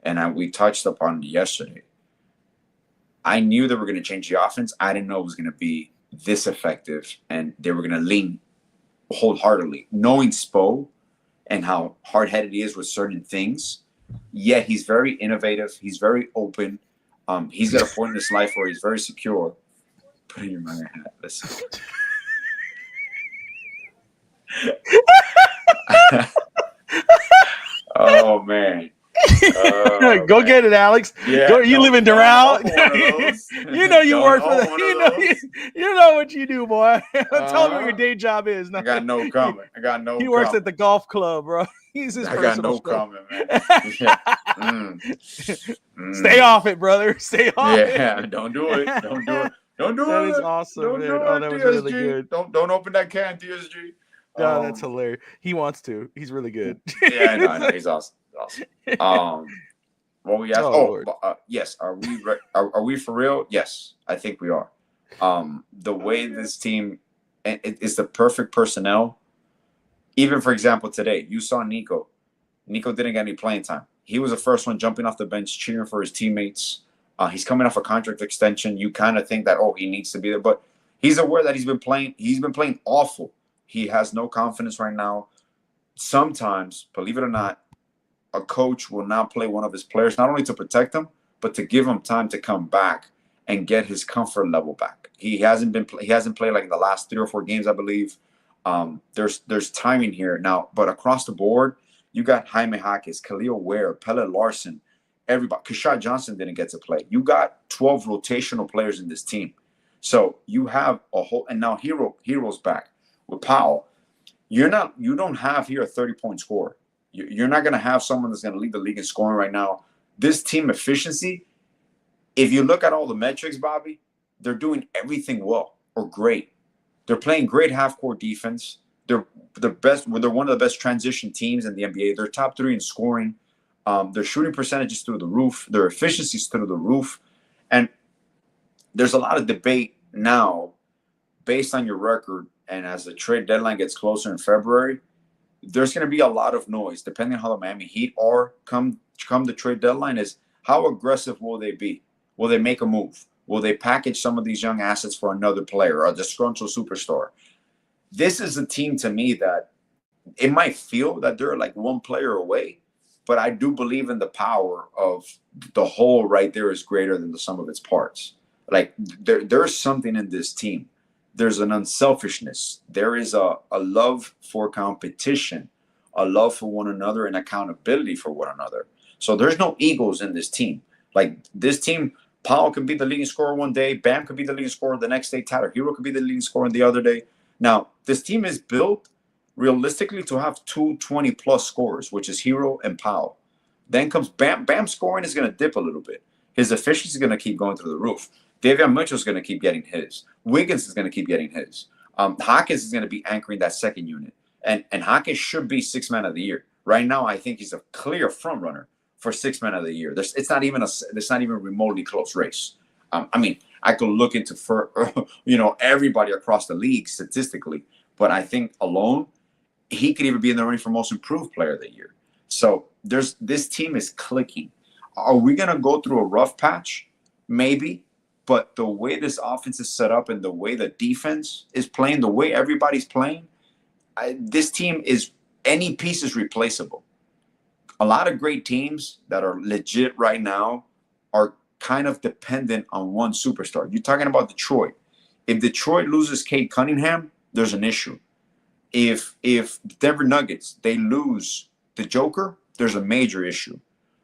and we touched upon yesterday. I knew they were going to change the offense. I didn't know it was going to be this effective, and they were going to lean wholeheartedly, knowing Spo and how hard-headed he is with certain things. Yet he's very innovative. He's very open. He's at a point in his life where he's very secure. Put in your Mario hat. Listen. Oh man. Go get it, Alex. Yeah, you live in Doral. You know you Don't work for own the. one You of know, those. you know what you do, boy. Tell me what your day job is. I got no comment. He works at the golf club, bro. He's his I got personal no chef. comment, man. Yeah. Stay off it, brother. Stay off it. Yeah, don't do it. Don't do it. Don't do That it. is awesome, Don't man. do Oh, it, that was DSG. really good. Don't open that can, DSG. No, that's hilarious. He wants to. He's really good. Yeah, I know. He's awesome. What we asked? Lord. Yes. Are we for real? Yes, I think we are. The way this team is the perfect personnel. Even for example, today you saw Nico. Nico didn't get any playing time. He was the first one jumping off the bench, cheering for his teammates. He's coming off a contract extension. You kind of think that he needs to be there, but he's aware that he's been playing awful. He has no confidence right now. Sometimes, believe it or not, a coach will not play one of his players, not only to protect him, but to give him time to come back and get his comfort level back. He hasn't played like in the last 3 or 4 games, I believe. There's timing here now, but across the board, you got Jaime Jaquez, Khalil Ware, Pele Larson, everybody. Kashad Johnson didn't get to play. You got 12 rotational players in this team. So you have a whole, and now Hero's back with Powell. You don't have here a 30-point scorer. You're not going to have someone that's going to lead the league in scoring right now. This team efficiency, if you look at all the metrics, Bobby, they're doing everything well or great. They're playing great half-court defense. They're the best. They're one of the best transition teams in the NBA. They're top 3 in scoring. Their shooting percentages through the roof. Their efficiencies through the roof. And there's a lot of debate now based on your record. And as the trade deadline gets closer in February, there's going to be a lot of noise depending on how the Miami Heat are come the trade deadline. Is how aggressive will they be? Will they make a move? Will they package some of these young assets for another player, a disgruntled superstar? This is a team to me that it might feel that they're like one player away, but I do believe in the power of the whole right there is greater than the sum of its parts. Like there's something in this team. There's an unselfishness. There is a love for competition, a love for one another, and accountability for one another. So there's no egos in this team. Like this team, Powell could be the leading scorer one day. Bam could be the leading scorer the next day. Tyler Hero could be the leading scorer the other day. Now, this team is built realistically to have 2 20-plus scorers, which is Hero and Powell. Then comes Bam. Bam scoring is going to dip a little bit. His efficiency is going to keep going through the roof. Davion Mitchell is going to keep getting his. Wiggins is going to keep getting his. Hawkins is going to be anchoring that second unit. And Hawkins should be 6th man of the year. Right now, I think he's a clear front runner for sixth man of the year. It's not even a remotely close race. I mean, I could look into everybody across the league statistically, but I think alone he could even be in the running for most improved player of the year. So this team is clicking. Are we gonna go through a rough patch? Maybe, but the way this offense is set up and the way the defense is playing, the way everybody's playing, this team is any piece is replaceable. A lot of great teams that are legit right now are kind of dependent on one superstar. You're talking about Detroit. If Detroit loses Cade Cunningham, there's an issue. If Denver Nuggets, they lose the Joker, there's a major issue.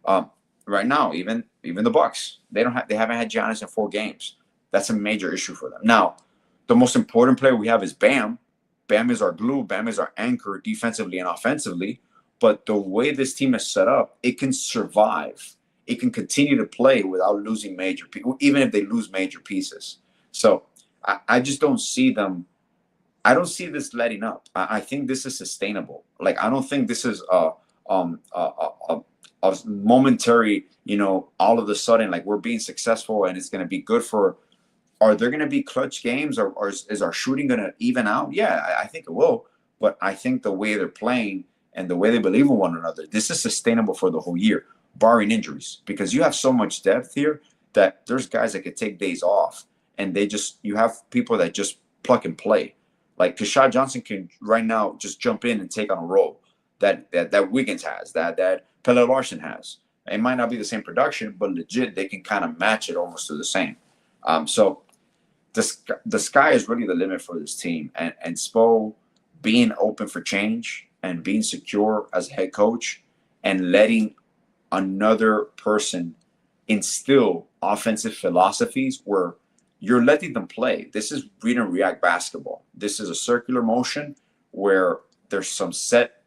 Right now, even the Bucks, they haven't had Giannis in 4 games. That's a major issue for them. Now, the most important player we have is Bam. Bam is our glue. Bam is our anchor defensively and offensively. But the way this team is set up, it can survive. It can continue to play without losing major people, even if they lose major pieces. So I just don't see them. I don't see this letting up. I think this is sustainable. Like, I don't think this is a momentary, all of a sudden, like, we're being successful and it's going to be good for. Are there going to be clutch games, or is our shooting going to even out? Yeah, I think it will. But I think the way they're playing and the way they believe in one another, this is sustainable for the whole year, barring injuries, because you have so much depth here that there's guys that could take days off, and you have people that just plug and play. Like Kashad Johnson can right now just jump in and take on a role that Wiggins has, that Pelle Larson has. It might not be the same production, but legit they can kind of match it almost to the same. So the sky is really the limit for this team, and Spo being open for change and being secure as a head coach and letting another person instill offensive philosophies where you're letting them play. This is read and react basketball. This is a circular motion where there's some set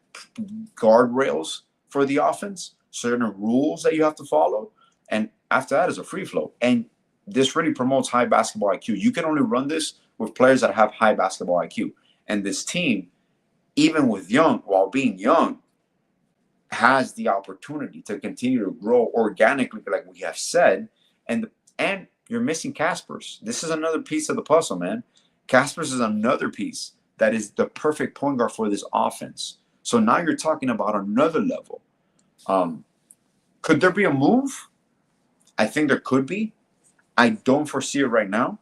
guardrails for the offense, certain rules that you have to follow, and after that is a free flow. And this really promotes high basketball IQ. You can only run this with players that have high basketball IQ. And this team, even while being young, has the opportunity to continue to grow organically, like we have said. And you're missing Caspers. This is another piece of the puzzle, man. Caspers is another piece that is the perfect point guard for this offense. So now you're talking about another level. Could there be a move? I think there could be. I don't foresee it right now.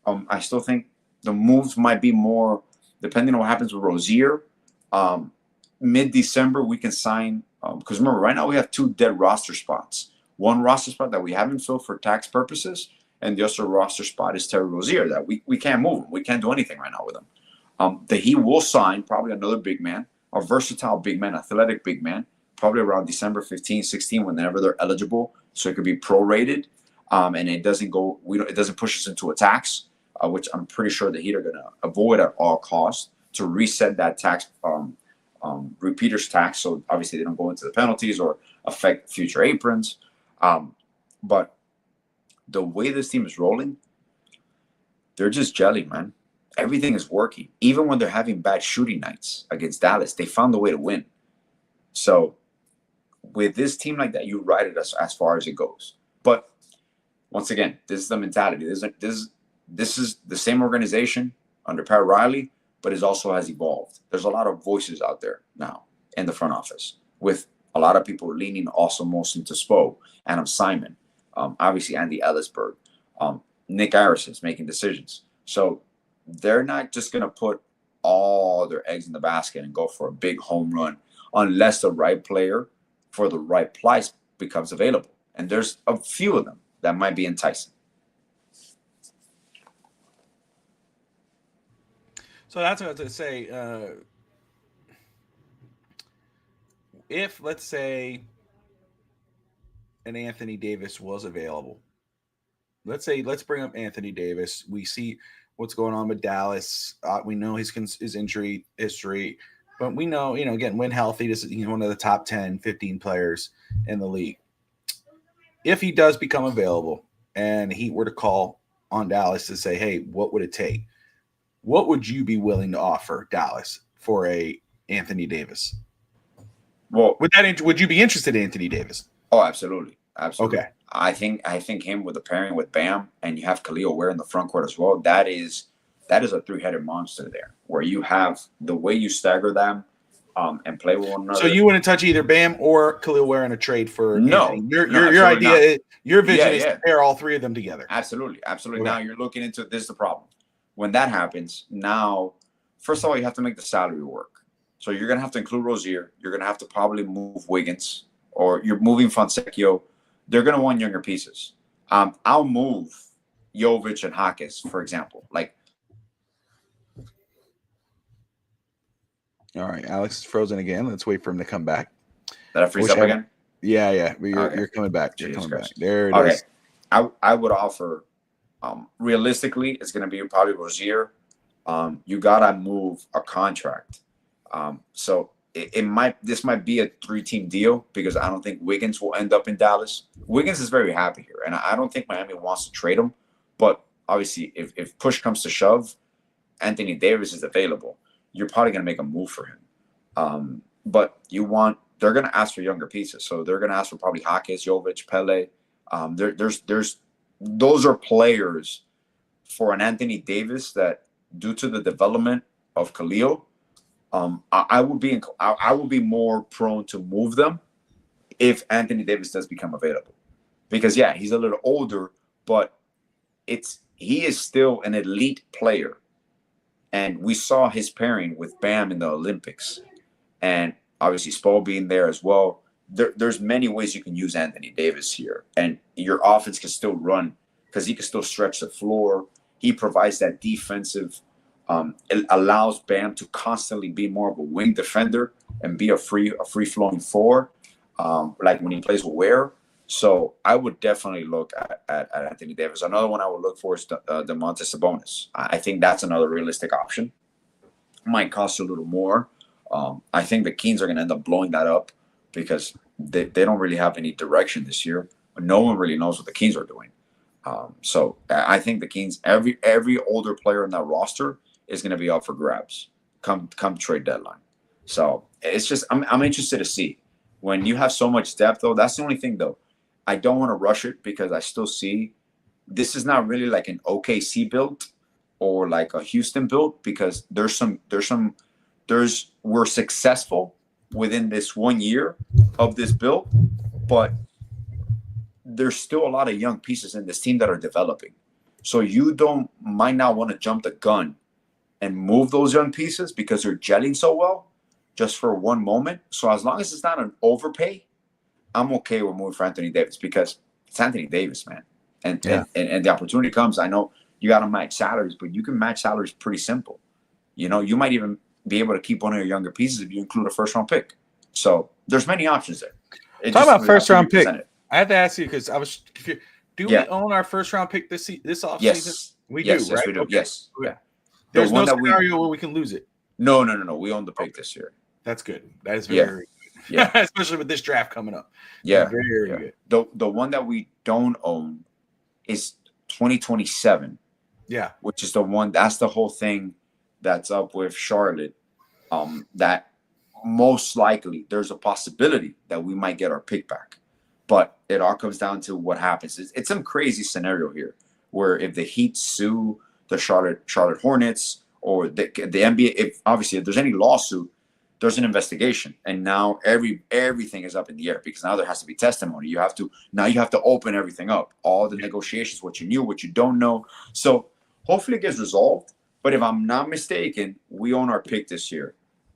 I still think the moves might be more depending on what happens with Rozier. Mid-December, we can sign because remember, right now we have 2 dead roster spots. One roster spot that we haven't filled for tax purposes, and the other roster spot is Terry Rozier that we can't move him. We can't do anything right now with him. That he will sign probably another big man, a versatile big man, athletic big man, probably around December 15, 16, whenever they're eligible, so it could be prorated. And it doesn't it doesn't push us into a tax, which I'm pretty sure the Heat are going to avoid at all costs to reset that tax, repeaters tax. So obviously they don't go into the penalties or affect future aprons. But the way this team is rolling, they're just jelly, man. Everything is working. Even when they're having bad shooting nights against Dallas, they found a way to win. So with this team like that, you ride it as far as it goes. But once again, this is the mentality. This is the same organization under Pat Riley, but it also has evolved. There's a lot of voices out there now in the front office, with a lot of people leaning also most into Spo, Adam Simon, obviously Andy Ellisberg, Nick Harrison's making decisions. So they're not just going to put all their eggs in the basket and go for a big home run unless the right player for the right price becomes available. And there's a few of them that might be enticing. So that's what I was going to say. If, let's say, an Anthony Davis was available, let's bring up Anthony Davis. We see what's going on with Dallas. We know his injury history, but we know, again, when healthy, he's one of the top 10, 15 players in the league. If he does become available and he were to call on Dallas to say, hey, what would it take? What would you be willing to offer Dallas for a Anthony Davis? Well, Would you be interested in Anthony Davis? oh, absolutely, absolutely. Okay. I think him with the pairing with Bam, and you have Khalil Ware in the front court as well. That is a three-headed monster there, where you have the way you stagger them, and play with one another. So you wouldn't touch either Bam or Khalil Ware in a trade for No, Anthony. no, Your absolutely idea, your vision Yeah, is yeah. to pair all three of them together. Absolutely. Okay. Now you're looking into this is the problem. When that happens, now first of all you have to make the salary work. So you're gonna have to include Rozier. You're gonna have to probably move Wiggins, or you're moving Fonseca. They're gonna want younger pieces. I'll move Jovic and Hakis, for example. Like, All right, Alex is frozen again. Let's wait for him to come back. did I freeze up again? Yeah. But Okay. you're coming back. You're Jesus coming Christ. back. There it Okay. is. I would offer, realistically, it's going to be probably Rozier. You gotta move a contract. So this might be a 3-team deal, because I don't think Wiggins will end up in Dallas. Wiggins is very happy here, and I don't think Miami wants to trade him. But obviously, if push comes to shove, Anthony Davis is available. You're probably going to make a move for him. But they're going to ask for younger pieces. So they're going to ask for probably Hakis, Jovic, Pele. Those are players for an Anthony Davis that, due to the development of Khalil, I would be more prone to move them if Anthony Davis does become available, because yeah, he's a little older, but he is still an elite player, and we saw his pairing with Bam in the Olympics, and obviously Spo being there as well. There's many ways you can use Anthony Davis here, and your offense can still run because he can still stretch the floor. He provides that defensive. It allows Bam to constantly be more of a wing defender and be a free flowing four, like when he plays with Ware. So I would definitely look at Anthony Davis. Another one I would look for is Domantas Sabonis. I think that's another realistic option. Might cost a little more. I think the Kings are going to end up blowing that up because they don't really have any direction this year. No one really knows what the Kings are doing. So I think the Kings, every older player in that roster is going to be up for grabs come trade deadline. So it's just I'm interested to see when you have so much depth, though. That's the only thing, though. I don't want to rush it because I still see this is not really like an OKC build or like a Houston build, because we're successful within this 1 year of this build, but there's still a lot of young pieces in this team that are developing. So you might not want to jump the gun and move those young pieces because they're gelling so well just for one moment. So as long as it's not an overpay, I'm okay with moving for Anthony Davis, because it's Anthony Davis, man. And the opportunity comes. I know you got to match salaries, but you can match salaries pretty simple. You might even be able to keep one of your younger pieces if you include a first-round pick. So there's many options there. Talk about first-round pick. I have to ask you because I was confused. Do we own our first-round pick this offseason? Yes. We do, right? Yes, we do. Okay. Yes. Okay. There's no scenario where we can lose it. No. We own the pick this year. That's good. That is very good. Yeah. Especially with this draft coming up. Yeah. Very good. The one that we don't own is 2027. Yeah. Which is the one, that's the whole thing that's up with Charlotte. That most likely there's a possibility that we might get our pick back. But it all comes down to what happens. It's some crazy scenario here where if the Heat sue the Charlotte Hornets or the NBA, if there's any lawsuit, there's an investigation, and now everything is up in the air because now there has to be testimony. You have to open everything up, all the negotiations, what you knew, what you don't know. So hopefully it gets resolved. But if I'm not mistaken, we own our pick this year.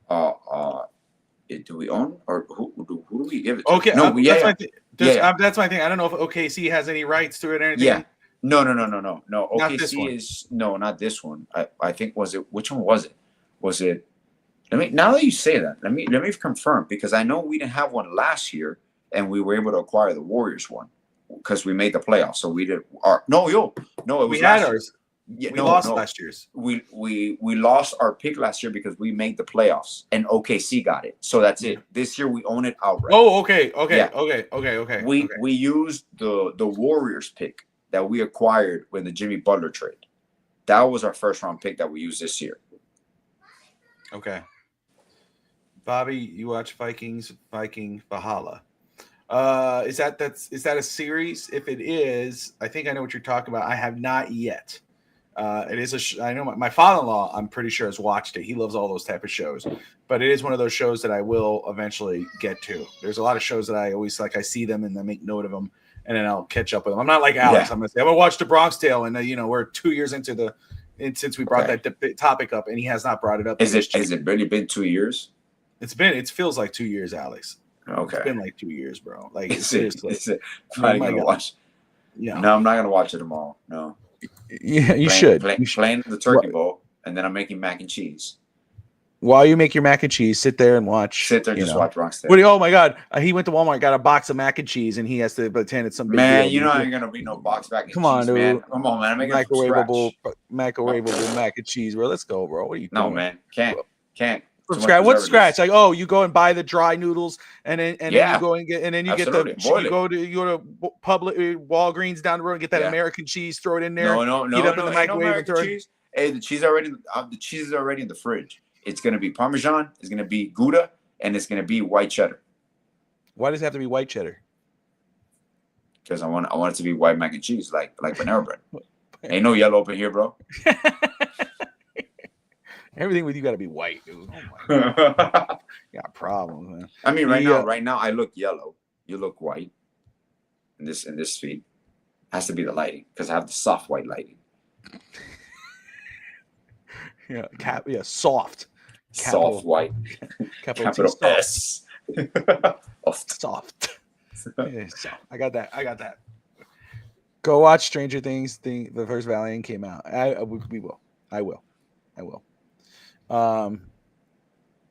Do we own, or who do we give it to? Okay, no, that's my thing. I don't know if OKC has any rights to it or anything. Yeah. No. OKC is not this one. I think which one was it? Was it? Now that you say that, let me confirm, because I know we didn't have one last year, and we were able to acquire the Warriors one because we made the playoffs. So we did our it was we had ours. Yeah, we lost last year's. We lost our pick last year because we made the playoffs and OKC got it. So that's it. This year we own it outright. Oh, okay. We used the Warriors pick that we acquired when the Jimmy Butler trade. That was our first round pick that we used this year. Okay. Bobby, you watch Viking Valhalla. Is that a series? If it is, I think I know what you're talking about. I have not yet. It is I know my father-in-law, I'm pretty sure, has watched it. He loves all those type of shows, but it is one of those shows that I will eventually get to. There's a lot of shows that I always like. I see them and I make note of them, and then I'll catch up with them. I'm not like Alex. I'm gonna say I'm gonna watch The Bronx Tale, and we're 2 years into since we brought that topic up, and he has not brought it up. Has it really been 2 years? It feels like 2 years, Alex. Okay. It's been like 2 years, bro. Like seriously. I'm Oh not my gonna God. watch. Yeah. No, I'm not gonna watch it tomorrow. No. Yeah, you should. Playing the turkey bowl, and then I'm making mac and cheese. While you make your mac and cheese, sit there and watch. Sit there and just watch Bronx Tale. Oh my God! He went to Walmart, got a box of mac and cheese, and he has to pretend it's some big Man, deal. you know I ain't gonna be no box mac and Come cheese, on, dude. man. Come on, man. I'm making it from microwavable scratch. mac and cheese, bro. Let's go, bro. What are you doing? No, man. Can't. From scratch. What's scratch? Like, oh, you go and buy the dry noodles, and then Yeah. you go and get, and then you Absolutely. get Boil you go to public Walgreens down the road and get that American cheese, throw it in there. No, heat up in the microwave and throw it. cheese. Hey, the cheese is already in the fridge. It's gonna be Parmesan. It's gonna be Gouda, and it's gonna be white cheddar. Why does it have to be white cheddar? Because I want it to be white mac and cheese, like Panera Bread. Ain't no yellow up in here, bro. Everything with you got to be white, dude. Oh my God. You got problems, man. I mean, right now, I look yellow. You look white. In this feed, has to be the lighting because I have the soft white lighting. Soft. Soft white. Capital S. Soft. Yeah, so I got that. Go watch Stranger Things. The first Valiant came out. I will.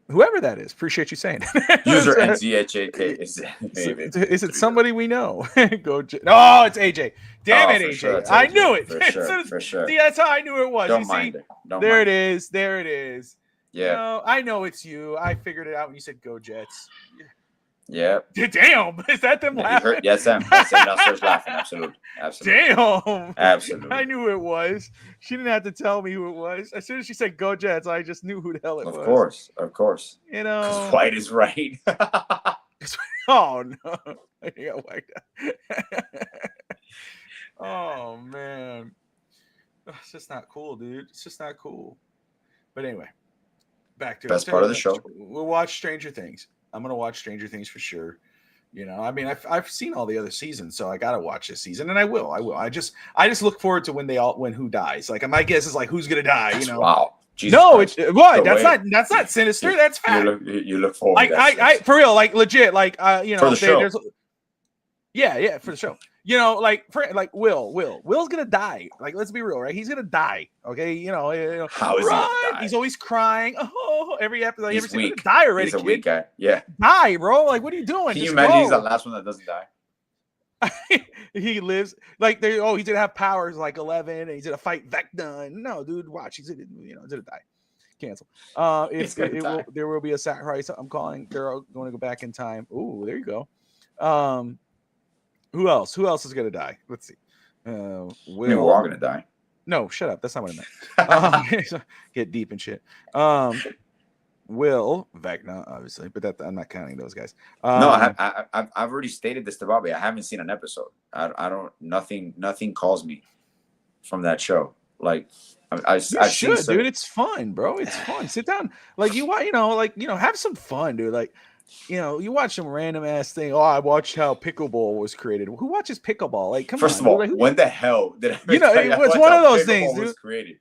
Whoever that is, appreciate you saying it. User NZHAK is it somebody we know? Oh, it's AJ. Damn it, AJ. Sure, I knew it. For sure. See, that's how I knew it was. Don't mind it. There it is. Yeah. No, I know it's you. I figured it out when you said "Go Jets." Yeah. Damn, is that them laughing? Yes, Sam. That's them downstairs laughing. Absolutely. Damn. Absolutely. I knew who it was. She didn't have to tell me who it was. As soon as she said "Go Jets," I just knew who the hell it was. Of course. You know, white is right. Oh no, you got white. Oh man, it's just not cool, dude. It's just not cool. But anyway, back to best part of the show. We'll watch Stranger Things. I'm gonna watch Stranger Things for sure. You know, I mean, I've seen all the other seasons, so I gotta watch this season, and I will. I just look forward to when who dies. Like my guess is like who's gonna die. You know? Wow. Jesus no, Christ. That's not sinister. That's fact. You look forward. Like I for real, like legit, like you know, for the show. Yeah, for the show. You know, like Will's gonna die. Like, let's be real, right? He's gonna die. Okay, you know how is he gonna die? He's always crying. Oh, every episode, he's weak. Die already. He's a kid. weak guy. Yeah, die, bro. Like, what are you doing? Can Just you imagine go. he's the last one that doesn't die? He lives like they. Oh, he's gonna have powers like 11, and he's gonna fight Vecna. No, dude, watch. He's gonna die. Cancel. There will be a sacrifice. I'm calling. They're going to go back in time. Ooh, there you go. Who else? Who else is going to die? Let's see. We're all going to die. No, shut up. That's not what I meant. Get deep and shit. Will Vecna, obviously, but I'm not counting those guys. No, I've already stated this to Bobby. I haven't seen an episode. I don't. Nothing calls me from that show. Like I should, dude. It's fun, bro. It's fun. Sit down, like have some fun, dude. Like. You know, you watch some random ass thing. Oh, I watched how pickleball was created. Who watches pickleball? Like, come First on. of all, like, when the hell did I? You know, it's one of those things, dude. Created?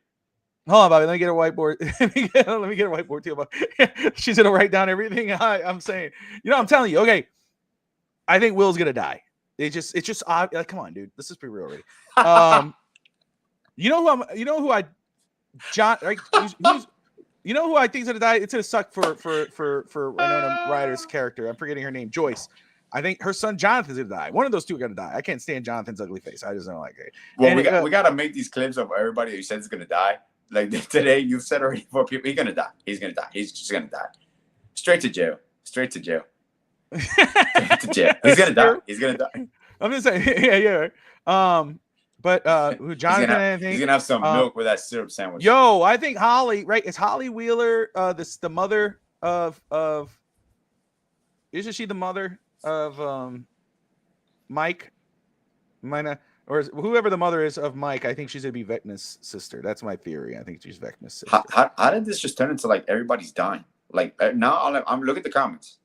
Hold on, Bobby. Let me get a whiteboard. let me get a whiteboard too. She's gonna write down everything I'm saying. You know, I'm telling you. Okay, I think Will's gonna die. It's just odd. Like, come on, dude. Let's just be real already. You know who I think is gonna die? It's gonna suck for Winona Ryder's character. I'm forgetting her name, Joyce. I think her son Jonathan's gonna die. One of those two are gonna die. I can't stand Jonathan's ugly face. I just don't like it. Well, we gotta make these clips of everybody who says is gonna die. Like today, you've said already 4 people. He's gonna die. He's gonna die. He's just gonna die. Straight to jail. Straight to jail. Straight to jail. He's gonna die. He's gonna die. I'm just saying, yeah. But who Jonathan? He's gonna have some milk with that syrup sandwich. Yo, I think Holly, right? Is Holly Wheeler the mother of isn't she the mother of Mike? Mina, or whoever the mother is of Mike? I think she's gonna be Vecna's sister. That's my theory. I think she's Vecna's sister. How did this just turn into like everybody's dying? Like now, I'm look at the comments.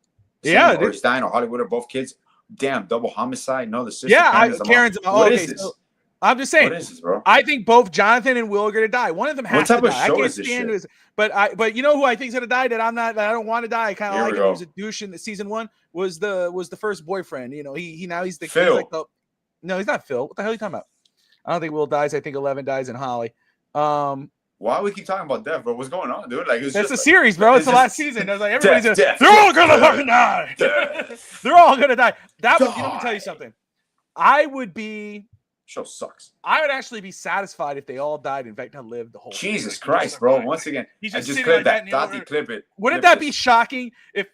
Yeah, or Stein or Hollywood are both kids. Damn, double homicide. No, the sister. Yeah, Karen's. What is this? So I'm just saying. What is this, bro? I think both Jonathan and Will are gonna die. One of them has to die. What type of show I is can't this stand shit? this. But you know who I think's gonna die that I don't want to die. I kind of like him. He was a douche in the season 1. Was the first boyfriend. You know, he's the Phil. He's like the, no, he's not Phil. What the hell are you talking about? I don't think Will dies. I think 11 dies in Holly. Why do we keep talking about death, bro? What's going on, dude? Like, it's a series, bro. It's the last season. I was like, everybody's death, they're all gonna fucking die. They're all gonna die. That would, let me tell you something. I would show sucks. I would actually be satisfied if they all died and Vecna lived the whole. Jesus Christ, bro! Once again, he's just sitting clip like that. that. Tati, clip it. Wouldn't that be shocking if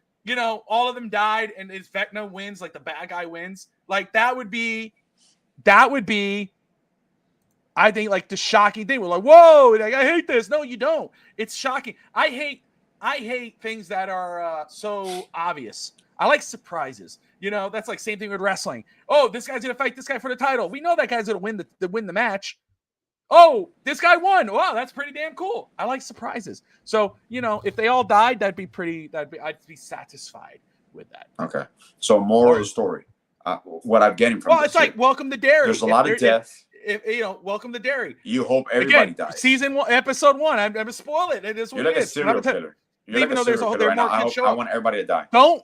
all of them died and if Vecna wins, like the bad guy wins? Like that would be. I think like the shocking thing. We're like, whoa! Like, I hate this. No, you don't. It's shocking. I hate things that are so obvious. I like surprises. That's like same thing with wrestling. Oh, this guy's gonna fight this guy for the title. We know that guy's gonna win the match. Oh, this guy won. Wow, that's pretty damn cool. I like surprises. So if they all died, I'd be I'd satisfied with that. Okay. So moral of the story. What I'm getting from it's like Welcome to Derry. There's a lot of death. Welcome to Derry. You hope everybody dies. Season 1, episode 1. I'm gonna spoil it. It is what You're like it a is. serial killer. Even though there's more kids show I up. want everybody to die. Don't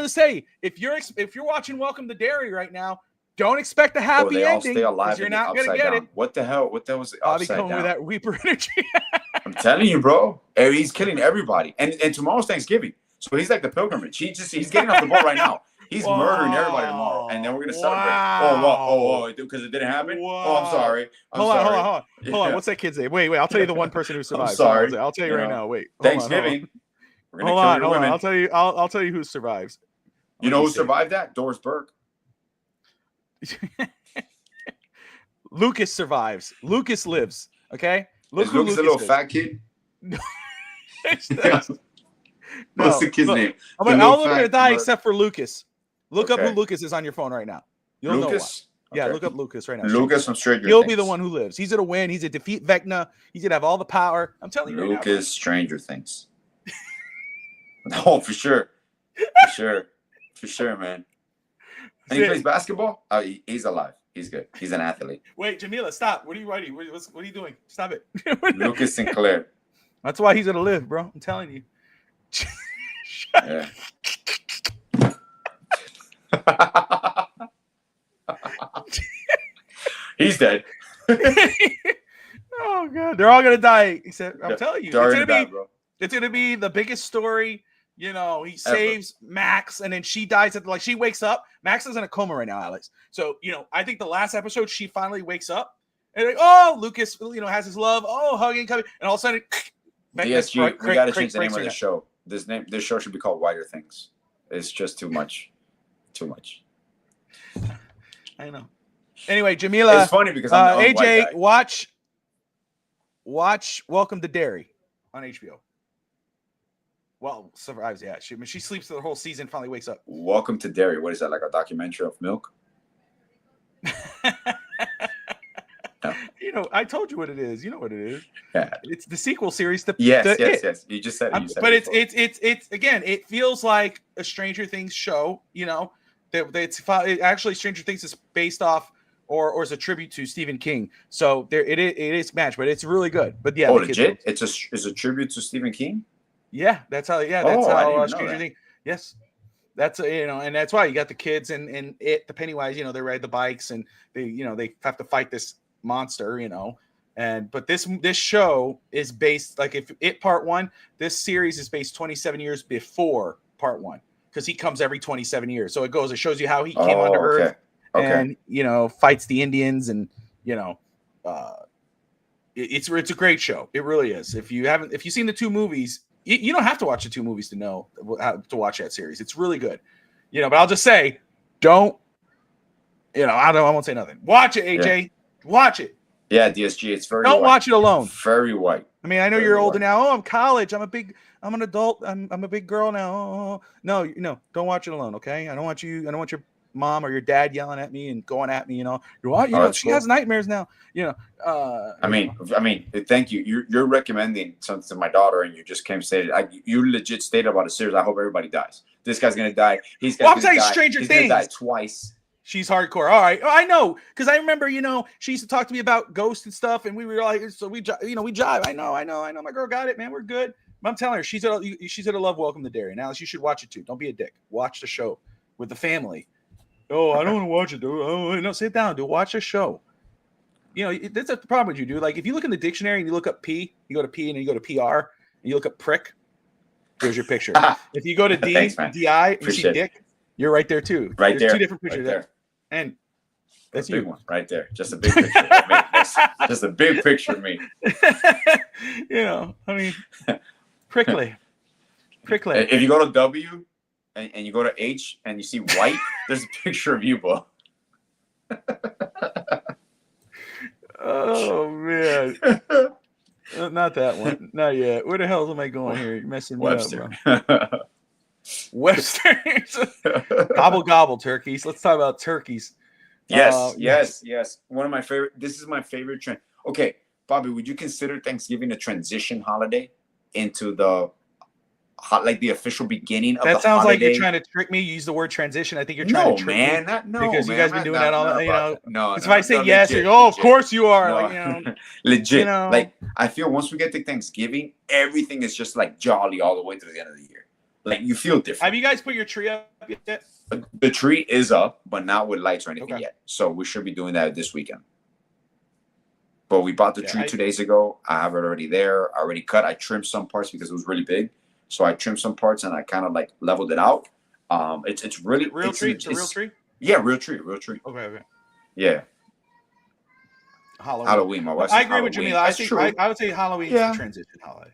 say if you're watching Welcome to Derry right now, don't expect a happy they all ending. Stay alive. You're not gonna get it. What the hell? What the hell was Bobby upside coming down? with that Reaper energy. I'm telling you, bro. He's killing everybody. And tomorrow's Thanksgiving, so he's like the pilgrimage. He's getting off the boat right now. He's murdering everybody tomorrow, and then we're gonna celebrate. Oh, because it didn't happen. Oh, I'm sorry. Hold on. What's that kid's name? Wait. I'll tell you the one person who survived. I'm sorry. I'll tell you right now. Wait. Thanksgiving. We're gonna hold kill your women. I'll tell you who survives. You know who survived that? Doris Burke. Lucas survives. Lucas lives. Okay. Is Lucas a little fat kid? No. What's the kid's name? All of them are gonna die except for Lucas. Look up who Lucas is on your phone right now. You'll know why. Yeah, look up Lucas right now. Lucas from Stranger Things. He'll be the one who lives. He's gonna win. He's gonna defeat Vecna. He's gonna have all the power. I'm telling you. Lucas, right now, Stranger Things. No, for sure, man. And he plays basketball. Oh, he's alive. He's good. He's an athlete. Wait, Jamila, stop. What are you writing? What are you doing? Stop it. Lucas Sinclair. That's why he's gonna live, bro. I'm telling you. Yeah. He's dead. Oh god, they're all gonna die. Except I'm telling you, it's gonna be the biggest story. He saves Max, and then she dies at she wakes up. Max is in a coma right now, Alex. So I think the last episode she finally wakes up, and Lucas, has his love, hugging, coming, and all of a sudden, DSG, we gotta change the name of the show. This show should be called Wider Things. It's just too much. I know. Anyway, Jamila, it's funny because I'm the AJ, watch Welcome to Derry on HBO. Well, survives. Yeah, she sleeps the whole season. Finally wakes up. Welcome to Derry. What is that? Like a documentary of milk? No. I told you what it is. You know what it is. Yeah, it's the sequel series. Yes. You just said it. But it's again. It feels like a Stranger Things show. It's actually Stranger Things is based off or is a tribute to Stephen King. So it is matched, but it's really good. But yeah, legit. It's a tribute to Stephen King. Yeah, that's how. Yeah, that's how Stranger Things. Yes, that's and that's why you got the kids and the Pennywise. They ride the bikes and they have to fight this monster. But this show is based if it part 1. This series is based 27 years before part 1 because he comes every 27 years. So it shows you how he came onto Earth and fights the Indians and it's a great show. It really is. If you've seen the 2 movies. You don't have to watch the 2 movies to know how to watch that series. It's really good, but I'll just say, don't, I won't say nothing. Watch it, AJ. Yeah. Watch it. Yeah, DSG. It's very. Don't white. watch it alone. Very white. I mean, I know Very you're older white. now. Oh, I'm college. I'm an adult. I'm a big girl now. Oh, no, don't watch it alone. Okay. I don't want your mom or your dad yelling at me and going at me. She has nightmares now. I mean, thank you. You're recommending something to my daughter, and you just came stated. You legit stated about a series. I hope everybody dies. This guy's gonna die. He's gonna die. Stranger He's Things. gonna die twice. She's hardcore. All right. Oh, I know. Because I remember, she used to talk to me about ghosts and stuff. And we were like, so we jive. I know. My girl got it, man. We're good. But I'm telling her, she's at a love Welcome to Derry. Now you should watch it too. Don't be a dick. Watch the show with the family. Oh, I don't want to watch it, dude. Oh, no, sit down, dude. Watch the show. That's the problem with you, dude. Like if you look in the dictionary and you look up P, you go to P and then you go to PR and you look up prick. Here's your picture. If you go to D, Thanks, DI, you see dick. You're right there too. Right There's there. 2 different pictures right there. And that's a big you. one right there. Just a big picture of me. Just a big picture of me. I mean, prickly. If you go to W and you go to H and you see white, there's a picture of you, bro. Oh man. Not that one. Not yet. Where the hell am I going here? You're messing me Webster. up, bro. Webster. Gobble gobble turkeys. Let's talk about turkeys. Yes. One of my favorite. This is my favorite trend. Okay, Bobby, would you consider Thanksgiving a transition holiday into the official beginning of the holiday? That sounds like you're trying to trick me. You use the word transition. I think you're trying to trick me. Because you guys been doing that all. No. If I say yes, legit, of course you are. No. Legit. Like I feel once we get to Thanksgiving, everything is just like jolly all the way to the end of the year. Like you feel different. Have you guys put your tree up yet? The tree is up, but not with lights or anything yet. So we should be doing that this weekend. But we bought the tree 2 days ago. I have it already there. I already cut. I trimmed some parts because it was really big. So I trimmed some parts and I kind of like leveled it out. It's really real tree. It's a real tree. Yeah, real tree. Okay. Yeah. Halloween. My wife. I agree with you, Mila. I would say Halloween is a transition holiday.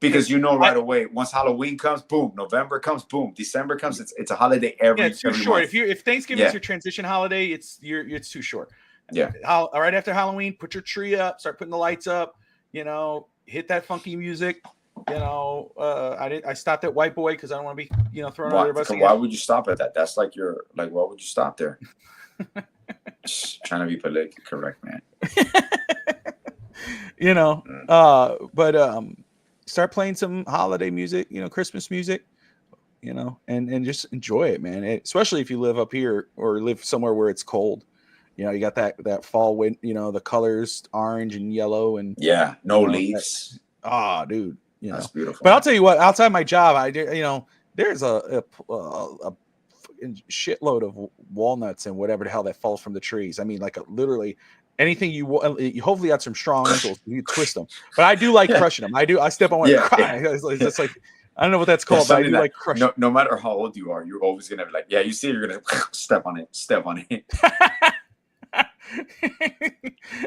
Because right away, once Halloween comes, boom. November comes, boom. December comes, it's a holiday every. Yeah, it's too short. Month. If Thanksgiving is your transition holiday, it's too short. Yeah. Right after Halloween, put your tree up, start putting the lights up. Hit that funky music. I stopped at White Boy because I don't want to be thrown under the bus. Why would you stop at that? That's like why would you stop there? Just trying to be politically correct, man. Start playing some holiday music, Christmas music, and just enjoy it, man. Especially if you live up here or live somewhere where it's cold. You got that fall wind, the colors, orange and yellow, and no leaves. Dude, that's beautiful. But I'll tell you what, outside my job, there's a shitload of walnuts and whatever the hell that falls from the trees. I mean, like literally. Anything you hopefully got some strong ankles, you twist them. But I do like crushing them. I step on one and cry. It's just like I don't know what that's called, but I do like crushing. No matter how old you are, you're always gonna be like, you see, you're gonna step on it.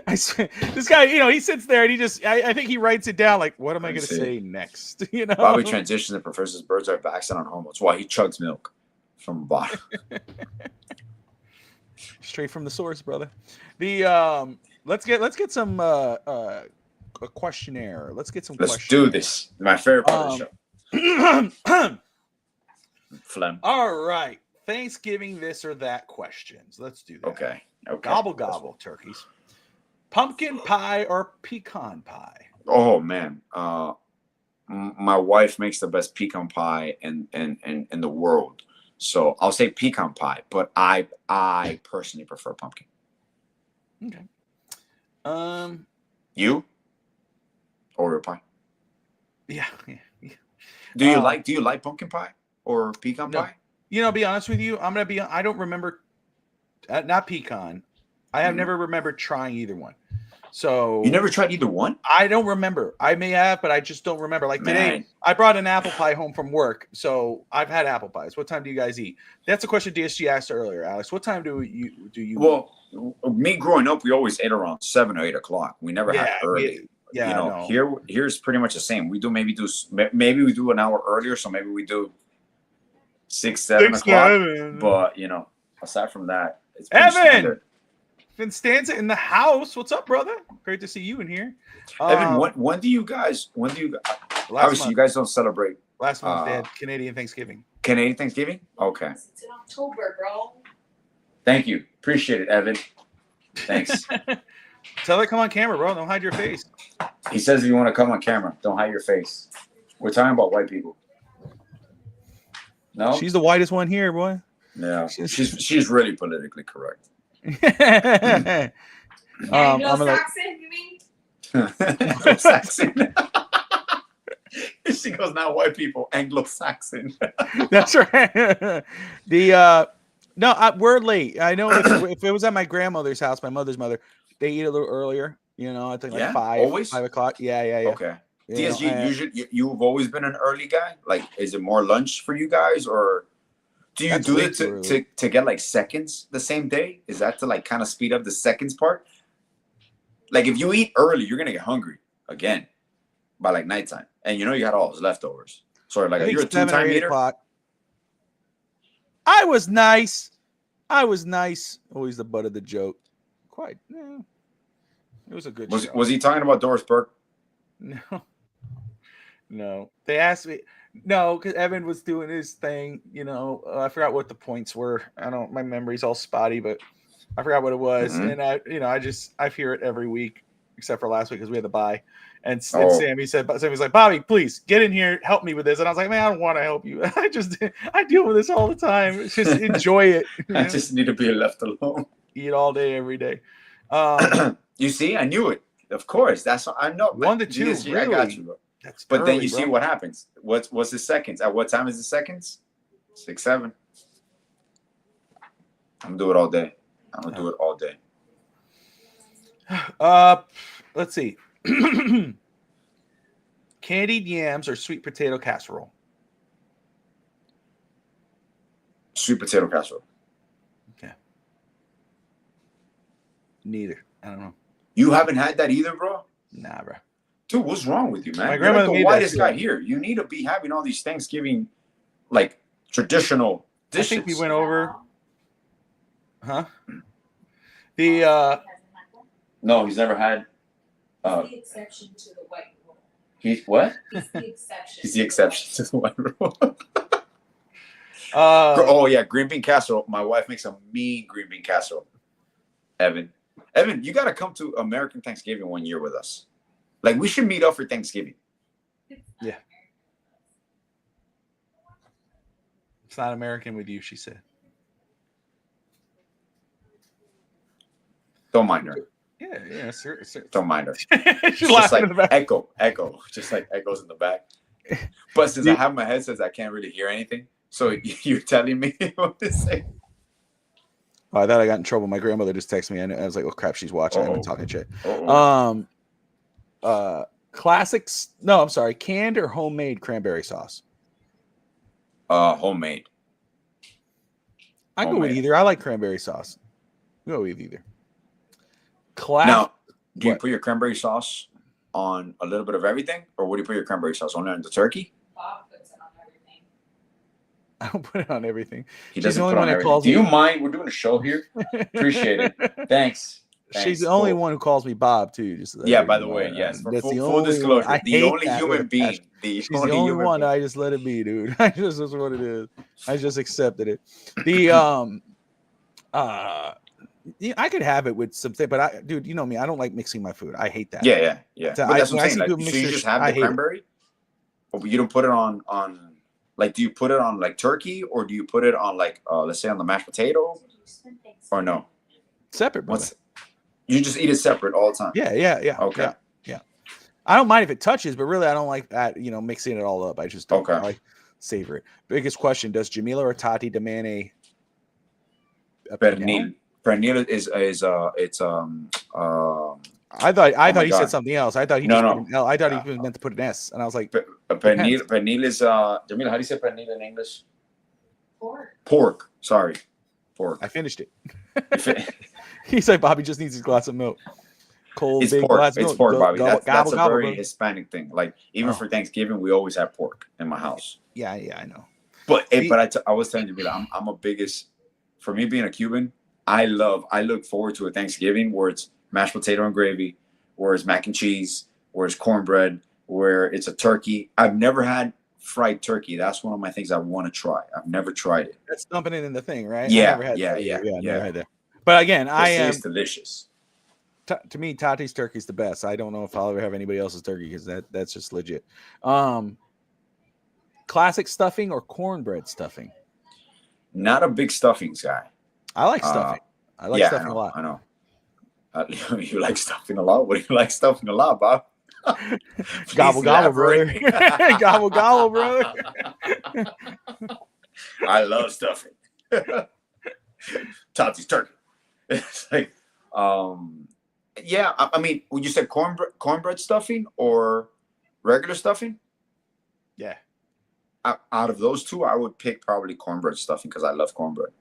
I swear, this guy, he sits there and I think he writes it down. Like, what am I gonna say next? Bobby transitions and prefers his bird's eye vaccine on hormones. Why he chugs milk from the bottom. Straight from the source, brother. Let's get some a questionnaire. Let's get some. Let's do this. My favorite part of the show. Phlegm. All right. Thanksgiving this or that questions. Let's do that. Okay. Gobble gobble turkeys. Pumpkin pie or pecan pie? Oh man. My wife makes the best pecan pie in the world. So I'll say pecan pie, but I personally prefer pumpkin. Okay. You? Oreo pie? Yeah. Do you like pumpkin pie or pecan pie? Be honest with you. I don't remember. Not pecan. I have never remembered trying either one. So you never tried either one? I don't remember. I may have, but I just don't remember. Like today, I brought an apple pie home from work, so I've had apple pies. What time do you guys eat? That's a question DSG asked earlier, Alex. What time do you? Well, me growing up, we always ate around 7 or 8 o'clock. We never had early. Here's pretty much the same. We do maybe we do an hour earlier, so maybe we do 6, 7 o'clock. 7. But aside from that, it's pretty standard. Vinstanza in the house. What's up, brother? Great to see you in here. Evan, when do you guys obviously month. you guys don't celebrate Last month they had Canadian Thanksgiving. Canadian Thanksgiving? Okay. It's in October, bro. Thank you. Appreciate it, Evan. Thanks. Tell her come on camera, bro. Don't hide your face. He says if you want to come on camera, don't hide your face. We're talking about white people. No? She's the whitest one here, boy. Yeah. She's really politically correct. Anglo-Saxon, you mean? Anglo-Saxon. She goes, not white people, Anglo-Saxon. That's right. We're late. I know if it was at my grandmother's house, my mother's mother, they eat a little earlier. You know, I think like 5 o'clock. Yeah. Okay. DSG, usually you've always been an early guy. Like, is it more lunch for you guys, or do you do it to get like seconds the same day? Is that to like kind of speed up the seconds part? Like, if you eat early, you're gonna get hungry again by like nighttime, and you know you had all those leftovers. So like, you're a 2-time eater. I was nice. Always the butt of the joke. Quite. Yeah. It was a good. Was he talking about Doris Burke? No. They asked me. No, because Evan was doing his thing. You know, I forgot what the points were. My memory's all spotty, but I forgot what it was. Mm-hmm. And I hear it every week, except for last week because we had the bye. And Sammy's like, Bobby, please get in here, help me with this. And I was like, man, I don't want to help you. I deal with this all the time. Just enjoy it. I just need to be left alone. Eat all day, every day. You see, I knew it. Of course, that's what I know. 1 to 2, really? I got you, bro. But then you see what happens. What's the seconds? At what time is the seconds? 6, 7. I'm gonna do it all day. Let's see. Candied yams or sweet potato casserole? Sweet potato casserole. Okay. Neither. I don't know. You haven't had that either, bro? Nah, bro. Dude, what's wrong with you, man? My You're grandmother like the made whitest that guy here. You need to be having all these Thanksgiving, like, traditional dishes. I think we went over. Huh? No, he's never had. He's the exception to the white rule. He's what? He's the exception. He's the exception to the white rule. Oh yeah, green bean casserole. My wife makes a mean green bean casserole. Evan, you got to come to American Thanksgiving one year with us. Like, we should meet up for Thanksgiving. Yeah. It's not American with you, she said. Don't mind her. Yeah, sir. Don't mind her. She's just laughing like in the back. echo, just like echoes in the back. But since I have my headsets, I can't really hear anything. So you're telling me what to say. Oh, I thought I got in trouble. My grandmother just texted me, and I was like, "Oh crap, she's watching." I've been talking shit. Classics. No, I'm sorry. Canned or homemade cranberry sauce? Homemade. I go with either. I like cranberry sauce. Go with either. Now, do you put your cranberry sauce on a little bit of everything, or what do you put your cranberry sauce on? The turkey? Bob puts it on everything. I don't put it on everything. He doesn't put it on everything. Do you mind? We're doing a show here. Appreciate it. Thanks. She's the only one who calls me Bob too. Just by the way, yes. For full disclosure, the only human being. She's the only one. I just let it be, dude. That's what it is. I just accepted it. I could have it with something, but dude, you know me. I don't like mixing my food. I hate that. Yeah. But that's what I'm saying. Like, so you just have the cranberry, but you don't put it on. Like, do you put it on like turkey, or do you put it on like, let's say on the mashed potato, or no? Separate, brother. You just eat it separate all the time. Yeah. Okay. Yeah. I don't mind if it touches, but really, I don't like that. Mixing it all up. I just don't. I savor it. Biggest question: does Jamila or Tati demand a pernil? Pernil is it's I thought he said something else. I thought he I thought he meant to put an S, and I was like, pernil is Jamila. How do you say pernil in English? Pork. Sorry, pork. I finished it. He's like, Bobby just needs his glass of milk. Cold, it's big pork. glass of milk. It's pork, Bobby. That's a very bro. Hispanic thing. Like, even for Thanksgiving, we always have pork in my house. Yeah, I know. But I was telling you, I'm a biggest. For me being a Cuban, I look forward to a Thanksgiving where it's mashed potato and gravy, where it's mac and cheese, where it's cornbread, where it's a turkey. I've never had fried turkey. That's one of my things I want to try. I've never tried it. That's dumping it in the thing, right? I Yeah, never had yeah, that either. yeah, Never had that. But again, It's delicious. To me, Tati's turkey is the best. I don't know if I'll ever have anybody else's turkey because that's just legit. Classic stuffing or cornbread stuffing? Not a big stuffings guy. I like stuffing. I like stuffing a lot. I know. You like stuffing a lot? What do you like stuffing a lot, Bob? Gobble gobble, brother. Gobble gobble, brother. I love stuffing. Tati's turkey. It's like, yeah. I mean, would you say cornbread stuffing or regular stuffing? Yeah. Out of those two, I would pick probably cornbread stuffing because I love cornbread.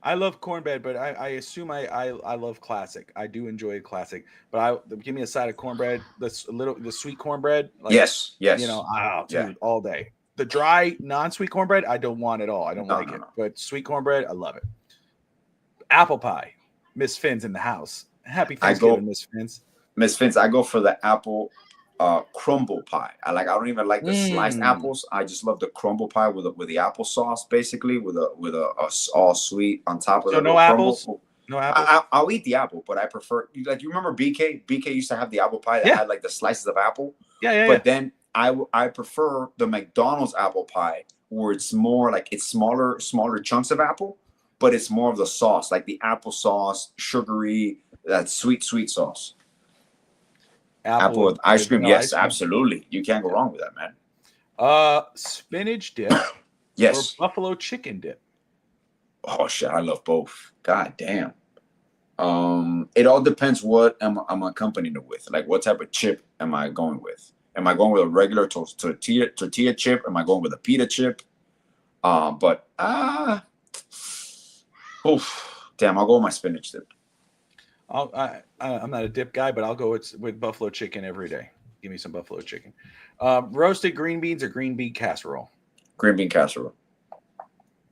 I love cornbread, but I assume I love classic. I do enjoy classic, but give me a side of cornbread. The sweet cornbread. Like, yes. You know, dude, all day. The dry non-sweet cornbread, I don't want at all. I don't like it. But sweet cornbread, I love it. Apple pie. Miss Finn's in the house. Happy Thanksgiving, Miss Finn's. Miss Finn's, I go for the apple crumble pie. I don't even like the sliced apples. I just love the crumble pie with the apple sauce, basically, with a all sweet on top of so the no apples. Crumble. No apples. I'll eat the apple, but I prefer, like, you remember BK? BK used to have the apple pie that had like the slices of apple. But then I prefer the McDonald's apple pie where it's more like it's smaller chunks of apple, but it's more of the sauce, like the apple sauce, sugary, that sweet sauce. Apple with ice cream, yes, absolutely. You can't go wrong with that, man. Spinach dip, yes, or buffalo chicken dip. Oh shit, I love both. God damn. It all depends what I'm accompanying it with. Like, what type of chip am I going with? Am I going with a regular tortilla chip? Am I going with a pita chip? Damn, I'll go with my spinach dip. I'm not a dip guy, but I'll go with buffalo chicken every day. Give me some buffalo chicken. Roasted green beans or green bean casserole? Green bean casserole.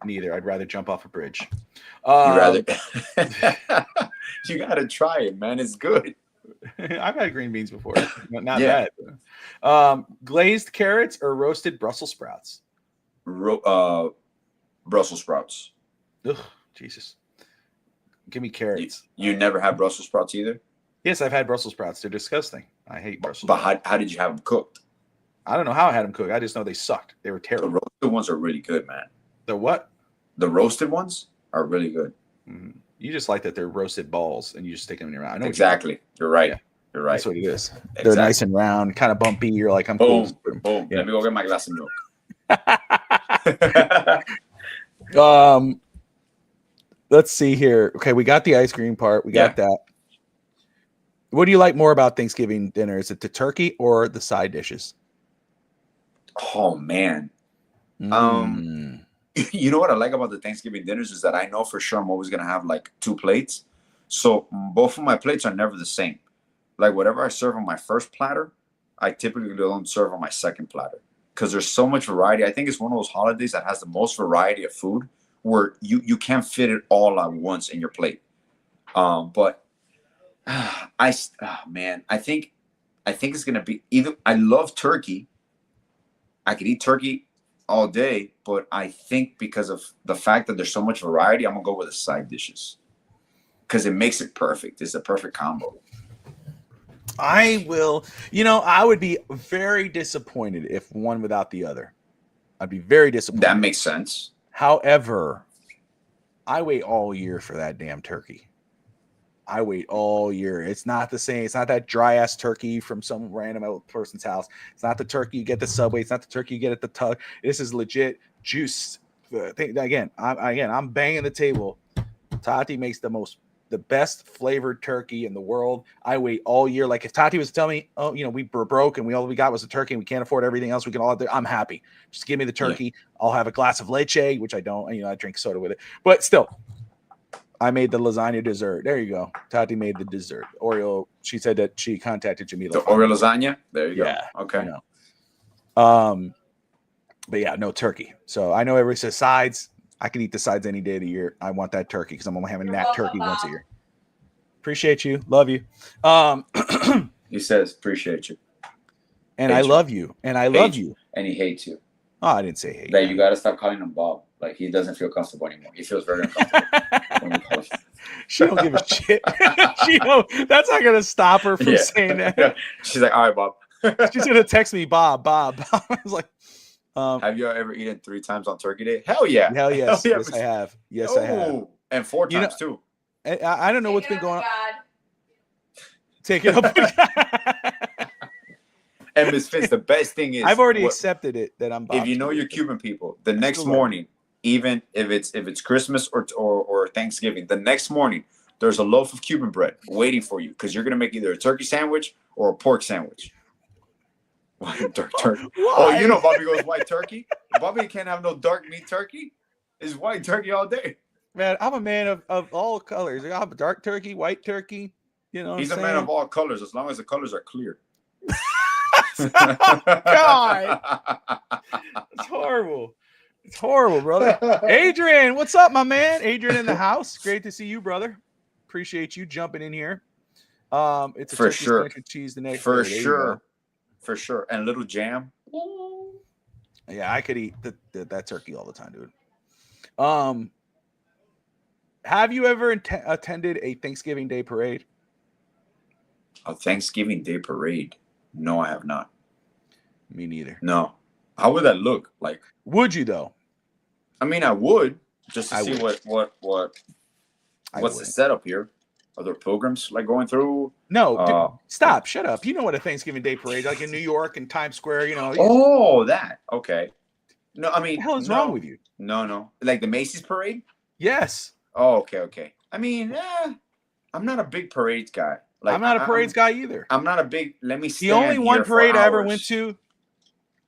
Neither. I'd rather jump off a bridge. You rather? You gotta try it, man. It's good. I've had green beans before. Not bad. Glazed carrots or roasted Brussels sprouts? Brussels sprouts. Ugh, Jesus. Give me carrots. You never had Brussels sprouts either? Yes, I've had Brussels sprouts. They're disgusting. I hate Brussels sprouts. But how did you have them cooked? I don't know how I had them cooked. I just know they sucked. They were terrible. The roasted ones are really good, man. The what? The roasted ones are really good. Mm-hmm. You just like that they're roasted balls and you just stick them in your mouth. I know exactly. You're right. Yeah. You're right. That's what it is. Exactly. They're nice and round, kind of bumpy. You're like, I'm boom, cool. Boom. Yeah. Let me go get my glass of milk. Let's see here. Okay, we got the ice cream part. We got that. What do you like more about Thanksgiving dinner? Is it the turkey or the side dishes? Oh man. You know what I like about the Thanksgiving dinners is that I know for sure I'm always gonna have like 2 plates. So both of my plates are never the same. Like, whatever I serve on my first platter, I typically don't serve on my second platter because there's so much variety. I think it's one of those holidays that has the most variety of food where you can't fit it all at once in your plate. But I think it's gonna be either. I love turkey. I could eat turkey all day, but I think because of the fact that there's so much variety, I'm gonna go with the side dishes because it makes it perfect. It's a perfect combo. I would be very disappointed if one without the other. I'd be very disappointed. That makes sense. However, I wait all year for that damn turkey. I wait all year. It's not the same. It's not that dry ass turkey from some random person's house. It's not the turkey you get the Subway. It's not the turkey you get at the Tug. This is legit juice. I'm banging the table. Tati makes the best flavored turkey in the world. I wait all year. Like, if Tati was to tell me, oh, we were broke and all we got was a turkey and we can't afford everything else we can all do, I'm happy. Just give me the turkey. Yeah. I'll have a glass of leche, which I don't, I drink soda with it. But still, I made the lasagna dessert. There you go. Tati made the dessert. Oreo. She said that she contacted Jamila. The Oreo lasagna? There you go. Yeah. Okay. But yeah, no turkey. So I know everybody says sides. I can eat the sides any day of the year. I want that turkey because I'm only having You're that welcome, turkey once a Bob. year. Appreciate you. Love you. He says, appreciate you. And Hate I you. love you. And I love you. And he hates you. Oh, I didn't say hate. Like, you got to stop calling him Bob. Like, he doesn't feel comfortable anymore. He feels very uncomfortable when you call him. She don't give a shit. That's not gonna stop her from saying that. Yeah. She's like, all right, Bob. She's gonna text me, Bob. I was like, have you ever eaten 3 times on Turkey Day? Hell yeah. hell yes. Hell yeah. Yes, I have. Yes, I have. Oh, and 4 You know- times too. I don't know what's been Take it going up on. to God. Take it up. And Miss Fitz, the best thing is I've already accepted it that I'm Bob. if you know your Cuban people, the next still morning, even if it's Christmas or Thanksgiving, the next morning there's a loaf of Cuban bread waiting for you because you're gonna make either a turkey sandwich or a pork sandwich. White turkey. Oh, you know Bobby goes white turkey. Bobby can't have no dark meat turkey. It's white turkey all day. Man, I'm a man of all colors. I have dark turkey, white turkey. You know, He's a man of all colors as long as the colors are clear. God, it's horrible. It's horrible, brother. Adrian, what's up, my man? Adrian in the house. Great to see you, brother. Appreciate you jumping in here. It's a For turkey sure. sandwich with cheese the next For day. There you sure. go. For sure. And a little jam. Yeah, I could eat that turkey all the time, dude. Have you ever attended a Thanksgiving Day parade? A Thanksgiving Day parade? No, I have not. Me neither. No. How would that look? Like, Would you though? I mean, I would just to I see would. what's the wouldn't. setup here. Are there pilgrims like going through? No, dude, stop. Shut up. You know what a Thanksgiving Day parade like in New York and Times Square, you know. Oh, that. Okay. No, I mean, What the hell is no, wrong with you? No. Like the Macy's parade? Yes. Oh, okay. I mean, I'm not a big parades guy. Like, I'm not a parades guy either. I'm not a big. Let me. The only one parade I ever went hours. to,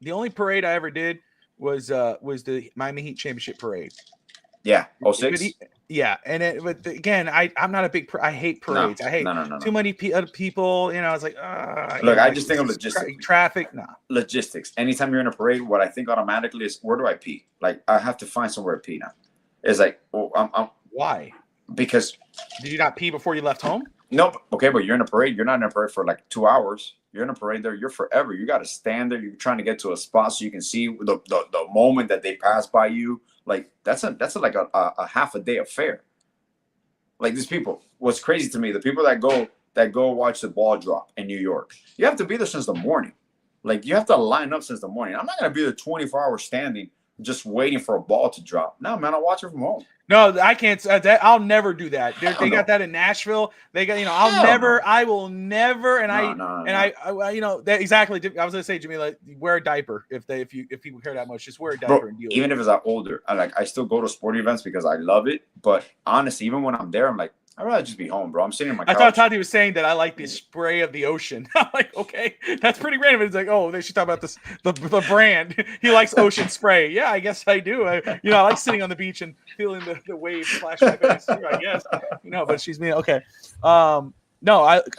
the only parade I ever did was the Miami Heat championship parade. Yeah. 06? Yeah, and but again, I'm not a big. I hate parades. I hate no. too many other people. You know, I was like, Look, I just think of logistics. Traffic, no. Logistics. Anytime you're in a parade, what I think automatically is, where do I pee? Like, I have to find somewhere to pee now. It's like, oh, I'm Why? because Did you not pee before you left home? no, okay, but you're in a parade. You're not in a parade for like 2 hours. You're in a parade there. You're forever. You got to stand there. You're trying to get to a spot so you can see the moment that they pass by you. Like that's like a half a day affair. Like these people. What's crazy to me, the people that go watch the ball drop in New York. You have to be there since the morning. Like you have to line up since the morning. I'm not gonna be there 24 hours standing just waiting for a ball to drop. No, man, I'll watch it from home. No, I can't. I'll never do that. They got that in Nashville. They got, I will never. And I, you know, that exactly. I was gonna say, Jimmy, like, wear a diaper if people care that much, just wear a diaper. Bro, and deal even with if it's older, I still go to sporting events because I love it. But honestly, even when I'm there, I'm like, I'd rather just be home, bro. I'm sitting in my couch. I thought Tati was saying that I like the spray of the ocean. I'm like, okay, that's pretty random. It's like, oh, they should talk about this, the brand. He likes ocean spray. Yeah, I guess I do. I like sitting on the beach and feeling the waves splash my face. I guess, but she's being okay. No,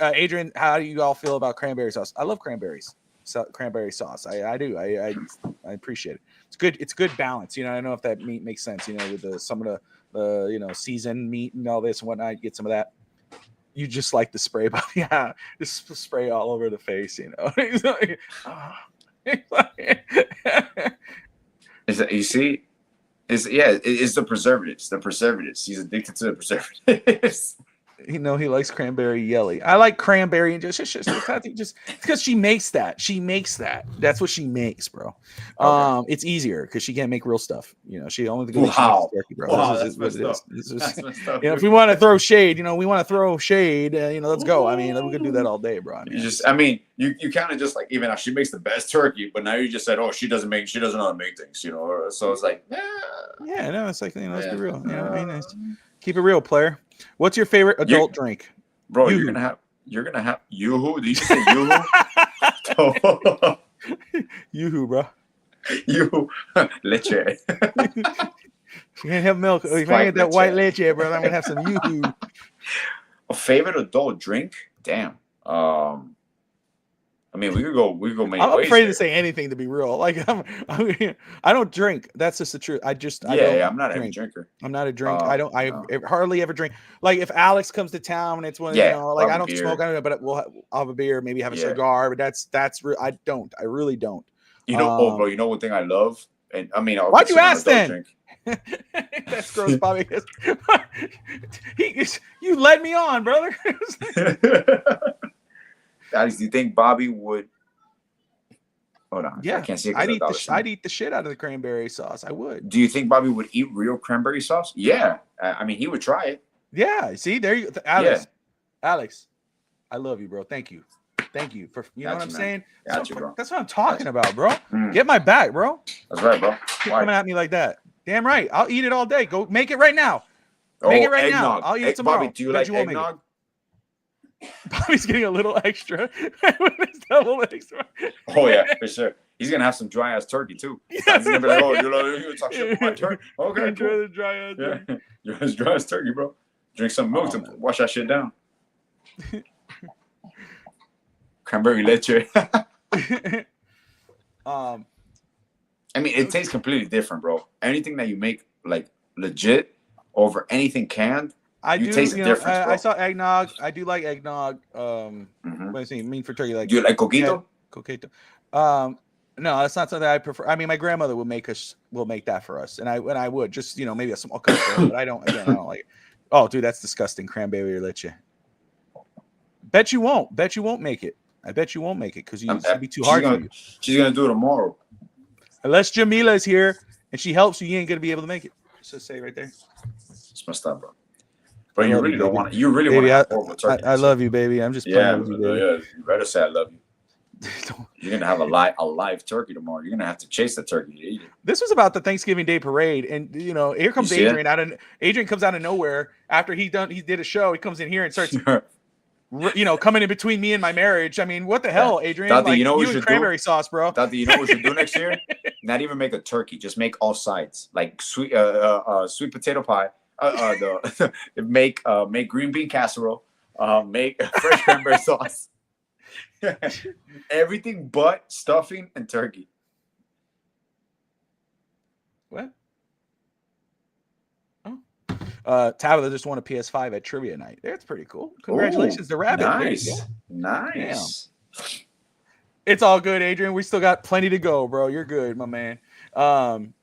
Adrian, how do you all feel about cranberry sauce? I love cranberries. Cranberry sauce. I do. I appreciate it. It's good. It's good balance. I don't know if that meat makes sense. With some of the seasoned meat and all this and whatnot, get some of that. You just like the spray, but yeah, just spray all over the face. It's like, Is that, you see? It's the preservatives. The preservatives. He's addicted to the preservatives. He likes cranberry jelly. I like cranberry and just because she makes that. She makes that. That's what she makes, bro. Okay. It's easier because she can't make real stuff. She only makes turkey, bro. Wow, that's messed up. If we want to throw shade, let's go. I mean, we could do that all day, bro. You kind of just like, even now she makes the best turkey, but now you just said, oh, she doesn't know how to make things, So it's like, yeah, no, it's like, let's be real. Keep it real, player. What's your favorite adult drink? Bro, you're gonna have Yoo-hoo. Did you say Yoo-hoo? Yoo-hoo, bro. Yoo-hoo. Leche. If you can't have milk, if you can't get that white leche, bro, I'm gonna have some Yoo-hoo. A favorite adult drink? Damn. I mean, we could go many I'm ways afraid here. to say anything, to be real. Like I don't drink. That's just the truth. I don't I'm not a heavy drink. drinker. I'm not a drink. No. I hardly ever drink. Like if Alex comes to town and it's one, Yeah, like I'll I have a don't smoke. beer. I don't know, but I'll have a beer, maybe have a Yeah. cigar. But that's I don't. I really don't. You know, bro. You know one thing I love, and I mean, Why'd you ask then? Drink. That's gross, Bobby. You led me on, brother. Alex, do you think Bobby would? Hold on. Yeah, I can't see it. I'd eat the shit out of the cranberry sauce. I would. Do you think Bobby would eat real cranberry sauce? Yeah. I mean, he would try it. Yeah. See, there you, Alex. Yeah. Alex, I love you, bro. Thank you for what I'm saying. Got you, bro. That's what I'm talking about, bro. Get my back, bro. That's right, bro. Keep coming at me like that. Damn right. I'll eat it all day. Go make it right now. Make it right eggnog. now. I'll eat it tomorrow. Bobby, do you like eggnog? Bobby's getting a little extra. Double extra. Oh yeah, for sure. He's gonna have some dry ass turkey too. He's gonna be like, "Oh, you talk shit about my turkey? Okay, enjoy cool. the dry ass turkey. Yeah, dry ass turkey, bro. Drink some milk to wash that shit down. Cranberry leche. I mean, it tastes completely different, bro. Anything that you make like legit over anything canned, taste the difference, bro. I saw eggnog. I do like eggnog. What I mean for turkey, like. Do you like coquito? Yeah, coquito. No, that's not something I prefer. I mean, my grandmother will make that for us, and I would just maybe a small cup, but I don't like it. Oh, dude, that's disgusting. Cranberry leche. Bet you won't make it. I bet you won't make it because it'll be too hard for you. She's gonna do it tomorrow. Unless Jamila is here and she helps you ain't gonna be able to make it. Just say right there. It's messed up, bro. But you really don't want to. You really want to have horrible turkey. I love you, baby. I'm just playing with you, baby. Yeah. You better say I love you. You're gonna have a live turkey tomorrow. You're gonna have to chase the turkey to eat it. This was about the Thanksgiving Day parade, and here comes Adrian Adrian comes out of nowhere after he did a show. He comes in here and starts coming in between me and my marriage. I mean, what the hell, Adrian? Tati, you know what we should cranberry sauce, bro. Tati, you know what we should do next year? Not even make a turkey, just make all sides, like sweet potato pie. Make green bean casserole. Make fresh cranberry sauce. Everything but stuffing and turkey. What? Oh. Tabitha just won a PS5 at trivia night. That's pretty cool. Congratulations to Rabbit. Nice. Nice. Damn. It's all good, Adrian. We still got plenty to go, bro. You're good, my man. And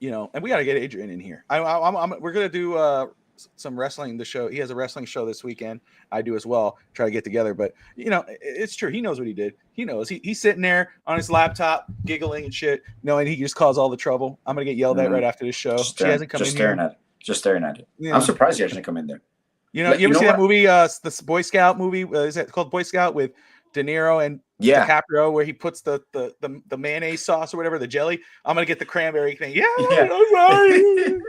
we got to get Adrian in here. We're going to do some wrestling. The show. He has a wrestling show this weekend. I do as well. Try to get together, but it's true. He knows what he did. He knows. He's sitting there on his laptop, giggling and shit, knowing he just caused all the trouble. I'm gonna get yelled at right after this show. She hasn't come in here. Just staring at it. Yeah. I'm surprised he hasn't come in there. You ever see that movie? The Boy Scout movie. Is it called Boy Scout with De Niro and DiCaprio, where he puts the mayonnaise sauce or whatever, the jelly? I'm gonna get the cranberry thing. Yeah. I'm sorry.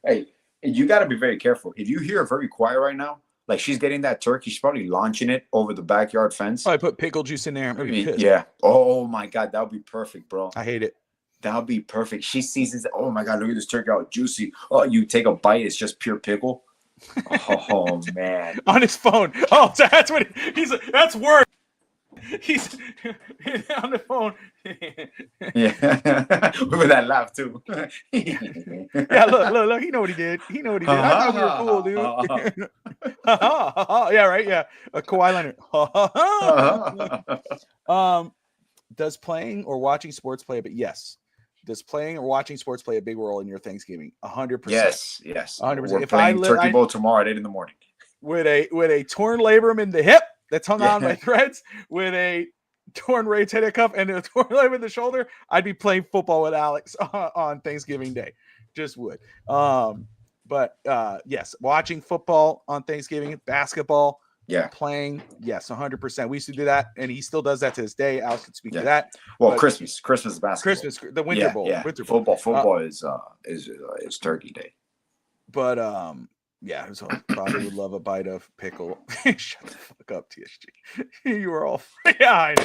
Hey. You got to be very careful. If you hear her very quiet right now, like she's getting that turkey, she's probably launching it over the backyard fence. I put pickle juice in there. Yeah. Oh my God, that would be perfect, bro. I hate it. That would be perfect. She sees this. Oh my God, look at this turkey, how juicy. Oh, you take a bite, it's just pure pickle. Oh man. On his phone. Oh, so that's what that's worse. He's on the phone. Yeah, with that laugh too. Yeah, look. He know what he did. I thought we were cool, dude. Yeah, right. Yeah, a Kawhi Leonard. Does playing or watching sports play? But yes. Does playing or watching sports play a big role in your Thanksgiving? 100%. Yes. 100%. We're playing Turkey Bowl tomorrow at 8 a.m. With a torn labrum in the hip that's hung on by threads, with a torn rotator cuff and a torn labrum in the shoulder, I'd be playing football with Alex on Thanksgiving Day. Just would. But yes, watching football on Thanksgiving, basketball, playing, yes, 100%. We used to do that, and he still does that to this day. Alex can speak to that. Well, Christmas basketball, the Winter Bowl. Yeah. Winter Bowl. Football is Turkey Day. But so probably would love a bite of pickle. Shut the fuck up, TSG. You were all I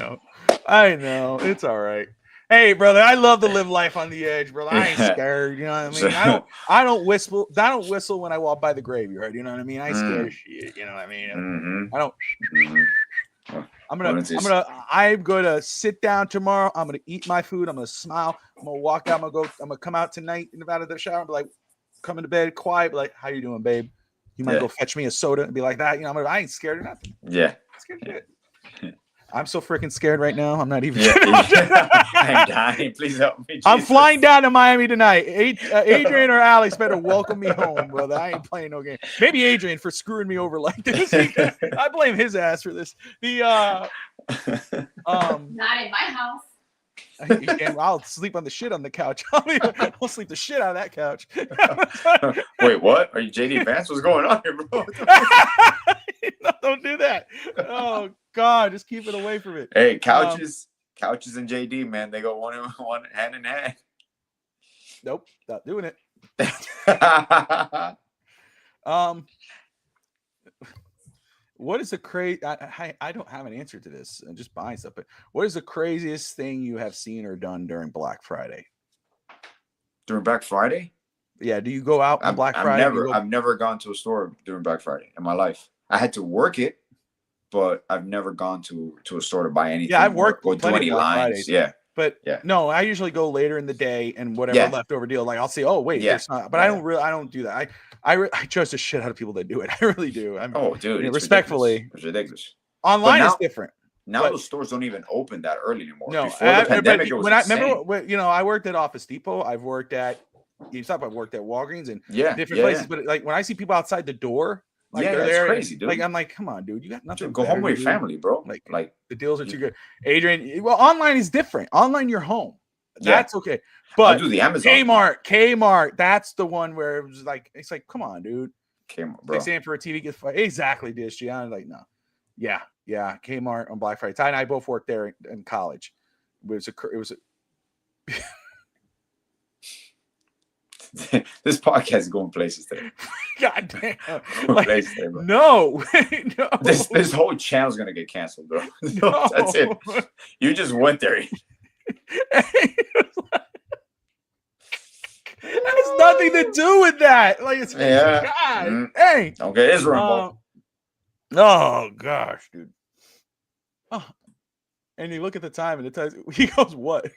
know. It's all right. Hey, brother, I love to live life on the edge, brother. I ain't scared. You know what I mean? I don't whistle. I don't whistle when I walk by the graveyard. You know what I mean? I ain't scared of shit. You know what I mean? I don't. I'm gonna sit down tomorrow. I'm gonna eat my food. I'm gonna smile. I'm gonna walk out. I'm gonna come out tonight out of the shower and be like, come into bed quiet, be like, how you doing, babe? You might go fetch me a soda and be like that. You know, I ain't scared of nothing. Yeah. Scared of shit. I'm so freaking scared right now. I'm not even. I'm dying. Please help me. Jesus. I'm flying down to Miami tonight. Adrian or Alex better welcome me home, brother. I ain't playing no game. Maybe Adrian for screwing me over like this. I blame his ass for this. Not in my house. I'll sleep on the shit on the couch. I'll sleep the shit out of that couch. Wait, what? Are you JD Vance? What's going on here, bro? No, don't do that. Oh God, just keep it away from it. Hey, couches and JD, man, they go one hand in hand. Nope, not doing it. What is the crazy? I don't have an answer to this. I'm just buying stuff. But what is the craziest thing you have seen or done during Black Friday? During Black Friday? Yeah. Do you go out on Black Friday? I've never gone to a store during Black Friday in my life. I had to work it, but I've never gone to a store to buy anything. Yeah, I've worked or do any lines. Fridays. Yeah. But no, I usually go later in the day and whatever leftover deal. Like I'll say, oh wait, there's not. But I don't do that. I trust the shit out of people that do it. I really do. Dude, respectfully, it's ridiculous. Online is different. Now those stores don't even open that early anymore. No, before the pandemic, it was insane. I worked at Office Depot. I've worked at I've worked at Walgreens and different places. But like when I see people outside the door. Like that's crazy, dude. Like I'm like, come on, dude, you got nothing. Dude, go home with your family, bro. Like the deals are too good. Adrian, well, online is different. Online, you're home. That's okay. But I'll do the Amazon. Kmart, that's the one where it was like, it's like, come on, dude. Kmart, bro. They saying for a TV gift exactly, Dish. I'm like, no, yeah, Kmart on Black Friday. Ty and I both worked there in college. It was a This podcast is going places today. God damn. Places today, bro. No. This whole channel is gonna get canceled, bro. No, that's it. You just went there. It has nothing to do with that. Like it's God. Hey. Okay, it's wrong. Oh gosh, dude. Oh. And you look at the time and it tells he goes, what?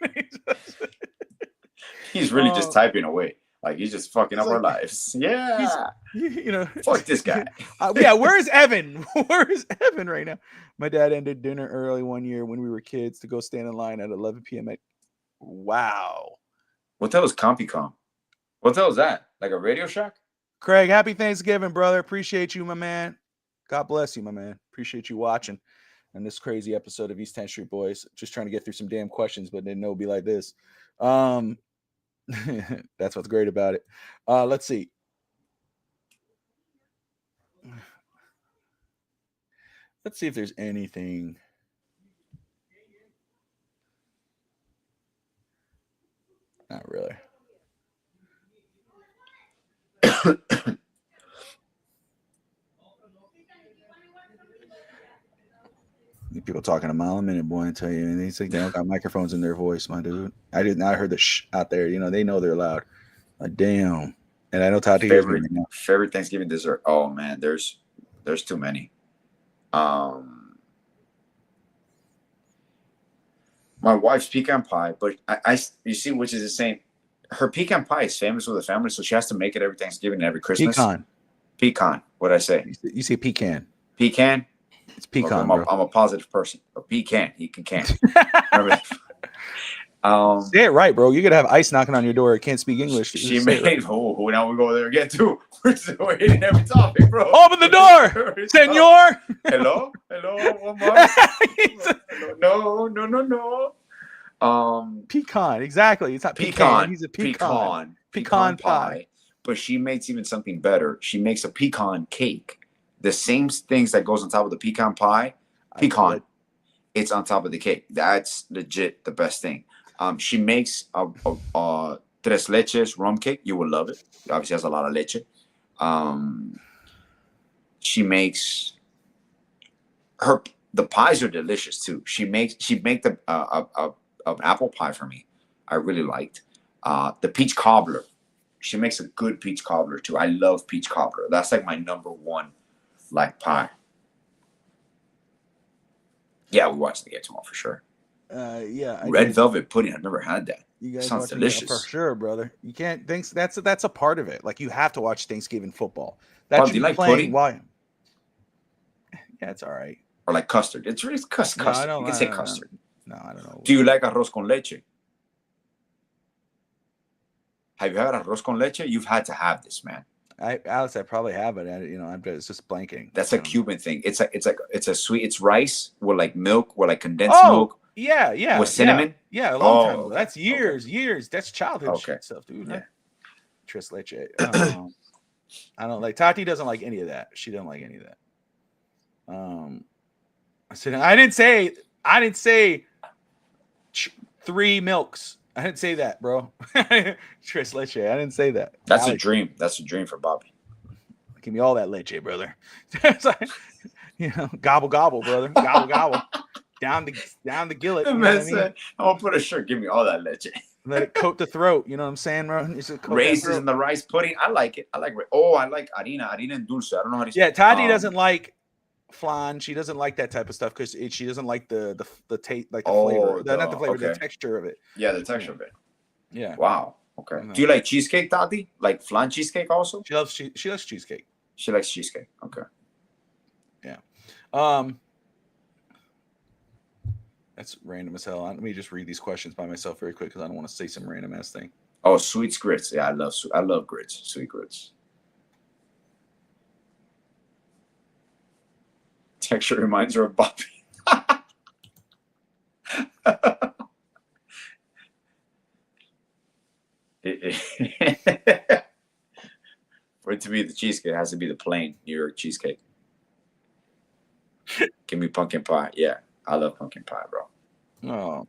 He's really just typing away. Like he's just fucking up our lives. Yeah. Fuck this guy. Where's Evan? Where is Evan right now? My dad ended dinner early one year when we were kids to go stand in line at 11 p.m. Wow. What the hell is CompuCom? What the hell is that? Like a Radio Shack? Craig, happy Thanksgiving, brother. Appreciate you, my man. God bless you, my man. Appreciate you watching on this crazy episode of East 10th Street Boys. Just trying to get through some damn questions, but didn't know it'd be like this. That's what's great about it. Let's see. Let's see if there's anything. Not really. People talking a mile a minute, boy, and tell you, and they think they don't got microphones in their voice, my dude. I heard the shh out there. They know they're loud. Damn. And I know Tati favorite Thanksgiving dessert. Oh man, there's too many. My wife's pecan pie, but I you see, which is the same. Her pecan pie is famous with the family, so she has to make it every Thanksgiving and every Christmas. Pecan. What'd I say? You say pecan. Pecan. It's pecan. Okay, I'm a positive person. A pecan. He can. Say it right, bro. You're gonna have ICE knocking on your door. Can't speak English. She made. Oh, now we go there again too. We're hitting every topic, bro. Open the door, senor. Hello. No. Pecan. Exactly. It's not pecan. He's a pecan. Pecan pie. But she makes even something better. She makes a pecan cake. The same things that goes on top of the pecan pie, it's on top of the cake. That's legit the best thing. She makes a tres leches rum cake. You will love it. It obviously has a lot of leche. She makes the pies are delicious too. She made the an apple pie for me. I really liked the peach cobbler. She makes a good peach cobbler too. I love peach cobbler. That's like my number one. Like pie. Yeah, we watched the game tomorrow for sure. Yeah. Red velvet pudding. I've never had that. You guys Sounds watching delicious. for sure, brother. You can't think that's a part of it. Like you have to watch Thanksgiving football. Bob, That do should you be like playing pudding? while. Yeah, it's all right. Or like custard. It's really custard. No, I don't. You can say custard. No, I don't know. Do you like arroz con leche? Have you had arroz con leche? You've had to have this, man. Alex, I probably have it. I'm just blanking. That's a Cuban thing. It's a sweet. It's rice with like milk, with like condensed Oh, milk. yeah. With cinnamon? Yeah, a long time ago. Okay. That's years. That's childhood Okay. stuff, dude. Yeah. Tres leche. I don't like. Tati doesn't like any of that. She doesn't like any of that. I said I didn't say 3 milks. I didn't say that, bro. Tres leche. I didn't say that. That's a Alex, dream. That's a dream for Bobby. give me all that leche, brother. It's like, gobble gobble, brother. Gobble gobble. Down the gillet. The You know man what I mean? said, "I'm gonna put a shirt. Give me all that leche." Let it coat the throat. You know what I'm saying, bro? Raisins in the rice pudding. I like it. I like harina and dulce. I don't know how to say. Yeah, Tati doesn't like flan. She doesn't like that type of stuff because she doesn't like the taste, like the flavor. Not the flavor, the texture of it. Yeah, the texture of it. Yeah. Wow. Okay. Do you like cheesecake, Tati? Like flan cheesecake also? She loves cheesecake. She likes cheesecake. Okay. Yeah. That's random as hell. Let me just read these questions by myself very quick because I don't want to say some random ass thing. Oh, sweet grits. Yeah, I love grits. Sweet grits. Texture reminds her of Bobby. For it to be the cheesecake, it has to be the plain New York cheesecake. Give me pumpkin pie. Yeah, I love pumpkin pie, bro. Oh.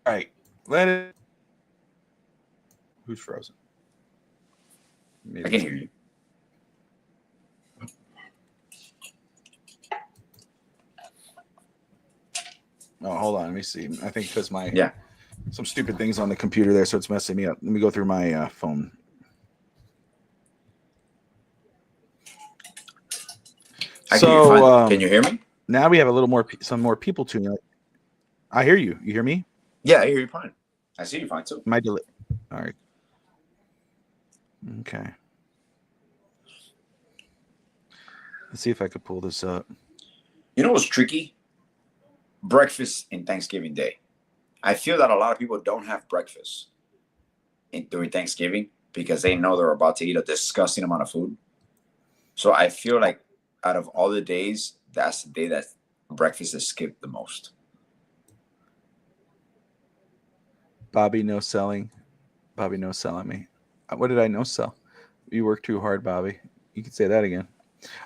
All right. Let it. Who's frozen? Maybe I can hear you. Oh, hold on. Let me see. I think because Yeah. some stupid things on the computer there, so it's messing me up. Let me go through my phone. Can you hear me? Now we have a little more, some more people tuning. I hear you. You hear me? Yeah, I hear you fine. I see you fine too. My delay. All right. Okay. Let's see if I could pull this up. You know what's tricky? Breakfast in Thanksgiving Day. I feel that a lot of people don't have breakfast during Thanksgiving because they know they're about to eat a disgusting amount of food. So I feel like out of all the days, that's the day that breakfast is skipped the most. Bobby, no selling. Bobby, no selling me. What did I no sell? You work too hard, Bobby. You can say that again.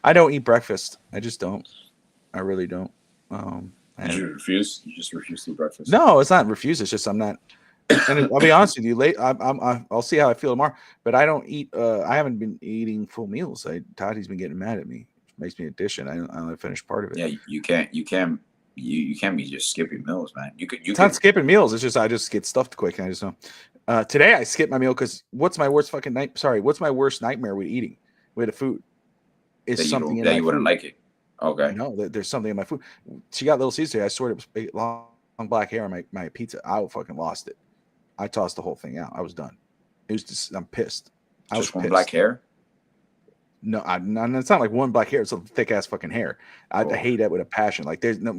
I don't eat breakfast. I just don't. I really don't. Did you refuse? You just refuse to eat breakfast? No, it's not refuse. It's just I'm not. And I'll be honest with you. I'll see how I feel tomorrow. But I don't eat. I haven't been eating full meals. Tati's been getting mad at me. Makes me addition. I only finished part of it. Yeah, you can't be just skipping meals, man. It's not skipping meals. It's just I just get stuffed quick. And I just know. Today I skipped my meal because what's my worst nightmare with eating with a food? Is that something in that my you wouldn't food. like it. Okay. No, there's something in my food. She got Little Caesar. I swear it was long black hair on my pizza. I fucking lost it. I tossed the whole thing out. I was done. It was just, I'm pissed. I was Just one pissed. black hair? No, it's not like one black hair. It's a thick ass fucking hair. I hate that with a passion. Like there's no,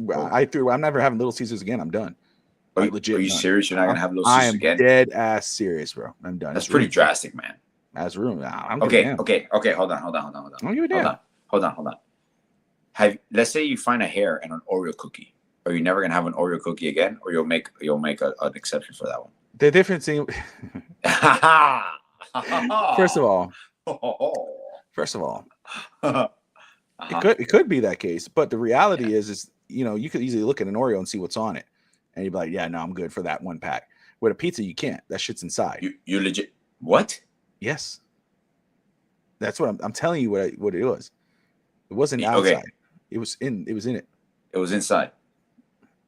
I'm never having Little Caesars again. I'm done. Are Legit. you done. serious? You're not gonna have Little I Caesars am again? dead ass serious, bro. I'm done. That's It's pretty ruined. drastic, man. That's ruined. I'm Okay. damn. Hold on. I don't give a damn. Hold on. Let's say you find a hair in an Oreo cookie. Are you never gonna have an Oreo cookie again, or you'll make an exception for that one? The difference in first of all, it could be that case, but the reality is you could easily look at an Oreo and see what's on it, and you'd be like, yeah, no, I'm good for that one pack. With a pizza, you can't. That shit's inside. You legit what? Yes, that's what I'm telling you. What it was. It wasn't outside. Okay. It was in it. It was inside.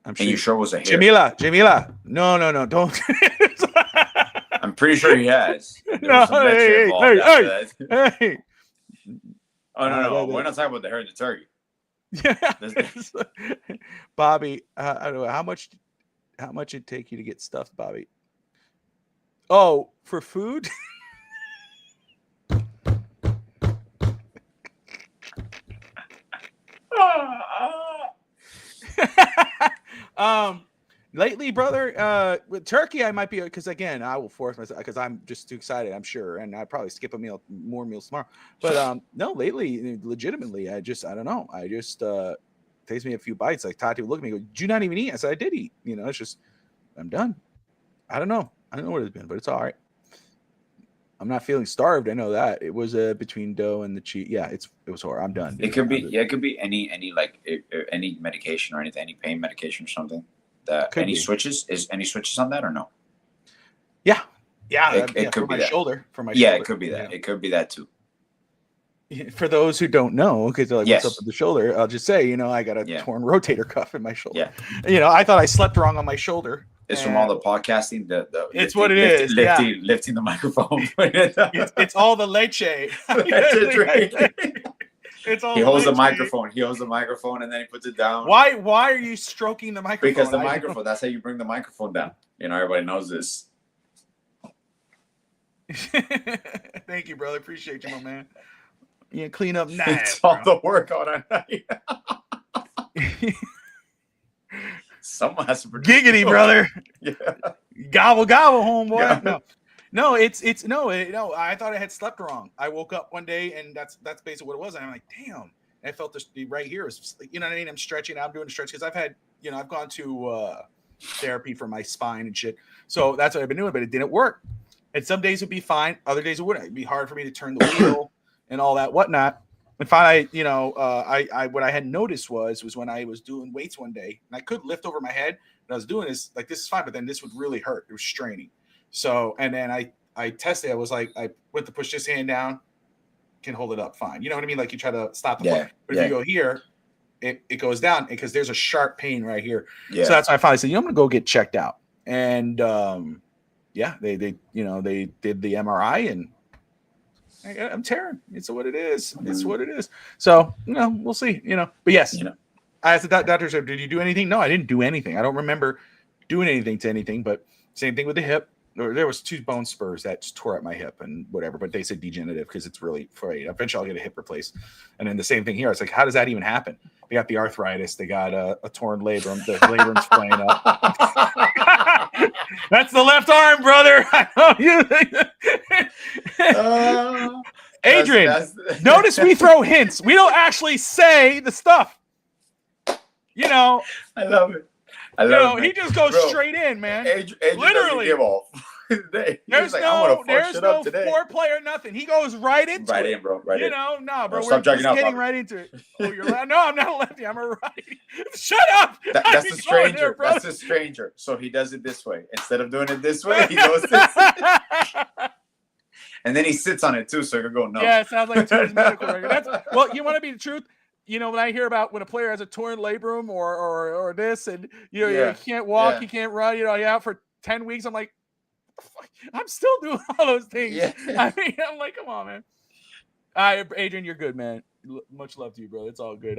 I'm And you sure it was a hair? Jamila. No, don't. I'm pretty sure he has. There No, was some leche involved after that. hey. Oh no, we're not talking about the herd of turkey. Yeah. Bobby, I don't know how much it'd take you to get stuffed, Bobby. Oh, for food? Lately, brother, with turkey, I might be, because again, I will force myself because I'm just too excited, I'm sure, and I probably skip more meals tomorrow. But no, lately, legitimately, I don't know. I just takes me a few bites. Like Tati would look at me and go, "Did you not even eat?" I said, "I did eat." You know, it's just I'm done. I don't know what it's been, but it's all right. I'm not feeling starved. I know that it was between dough and the cheese. Yeah, it was horrible. I'm done. It could be it could be any like any medication or anything, any pain medication or something. Any switches on that or no? Yeah, it could for be my that. shoulder. For my yeah, shoulder. it could be that. Yeah. It could be that too. For those who don't know, because they're like, Yes. what's up with the shoulder? I'll just say, I got a torn rotator cuff in my shoulder. Yeah. I thought I slept wrong on my shoulder. It's from all the podcasting. It's what it is. Lifting the microphone. it's all the leche. It's all. He holds the microphone. He holds the microphone and then he puts it down. Why are you stroking the microphone? Because the microphone. That's how you bring the microphone down. Everybody knows this. Thank you, brother. Appreciate you, my man. You clean up nice. It's all the work on a night. Someone has to produce. Giggity, brother. Yeah. Gobble gobble, homeboy. Yeah. No, no. I thought I had slept wrong. I woke up one day and that's basically what it was. And I'm like, damn. And I felt this right here. Was, you know what I mean? I'm stretching. I'm doing a stretch because I've had, I've gone to therapy for my spine and shit. So that's what I've been doing, but it didn't work. And some days would be fine. Other days it wouldn't. It'd be hard for me to turn the wheel and all that whatnot. And finally, I what I had noticed was when I was doing weights one day and I could lift over my head and I was doing this, like, this is fine, but then this would really hurt. It was straining. So, and then I tested, I was like, I went to push this hand down, can hold it up fine. You know what I mean? Like you try to stop the flow. But if you go here, it goes down because there's a sharp pain right here. Yeah. So that's why I finally said, I'm going to go get checked out. And they did the MRI and I'm tearing. It's what it is. It's what it is. So, we'll see, but yes, I asked the doctor, said, did you do anything? No, I didn't do anything. I don't remember doing anything to anything, but same thing with the hip. There was 2 bone spurs that just tore up my hip and whatever, but they said degenerative because it's really frayed. Eventually I'll get a hip replaced. And then the same thing here. It's like, how does that even happen? They got the arthritis. They got a torn labrum. The labrum's playing up. That's the left arm, brother. I know you. Adrian, notice we throw hints. We don't actually say the stuff. I love it. He just goes straight in, man. Adrian literally. Give off. There's no foreplay or nothing. He goes right into it. Bro. Right in. No, bro. We're just getting right into it. Oh, you're no, I'm not a lefty. I'm a righty. Shut up. That's the stranger. That's the stranger. So he does it this way. Instead of doing it this way, he goes this way. And then he sits on it too, so you're going, no. Yeah, it sounds like a medical record. Well, you want to be the truth? When I hear about when a player has a torn labrum or this, and he can't walk, he can't run, he's out for 10 weeks. I'm like, I'm still doing all those things. Yeah. I mean, I'm like, come on, man. Adrian, you're good, man. Much love to you, bro. It's all good.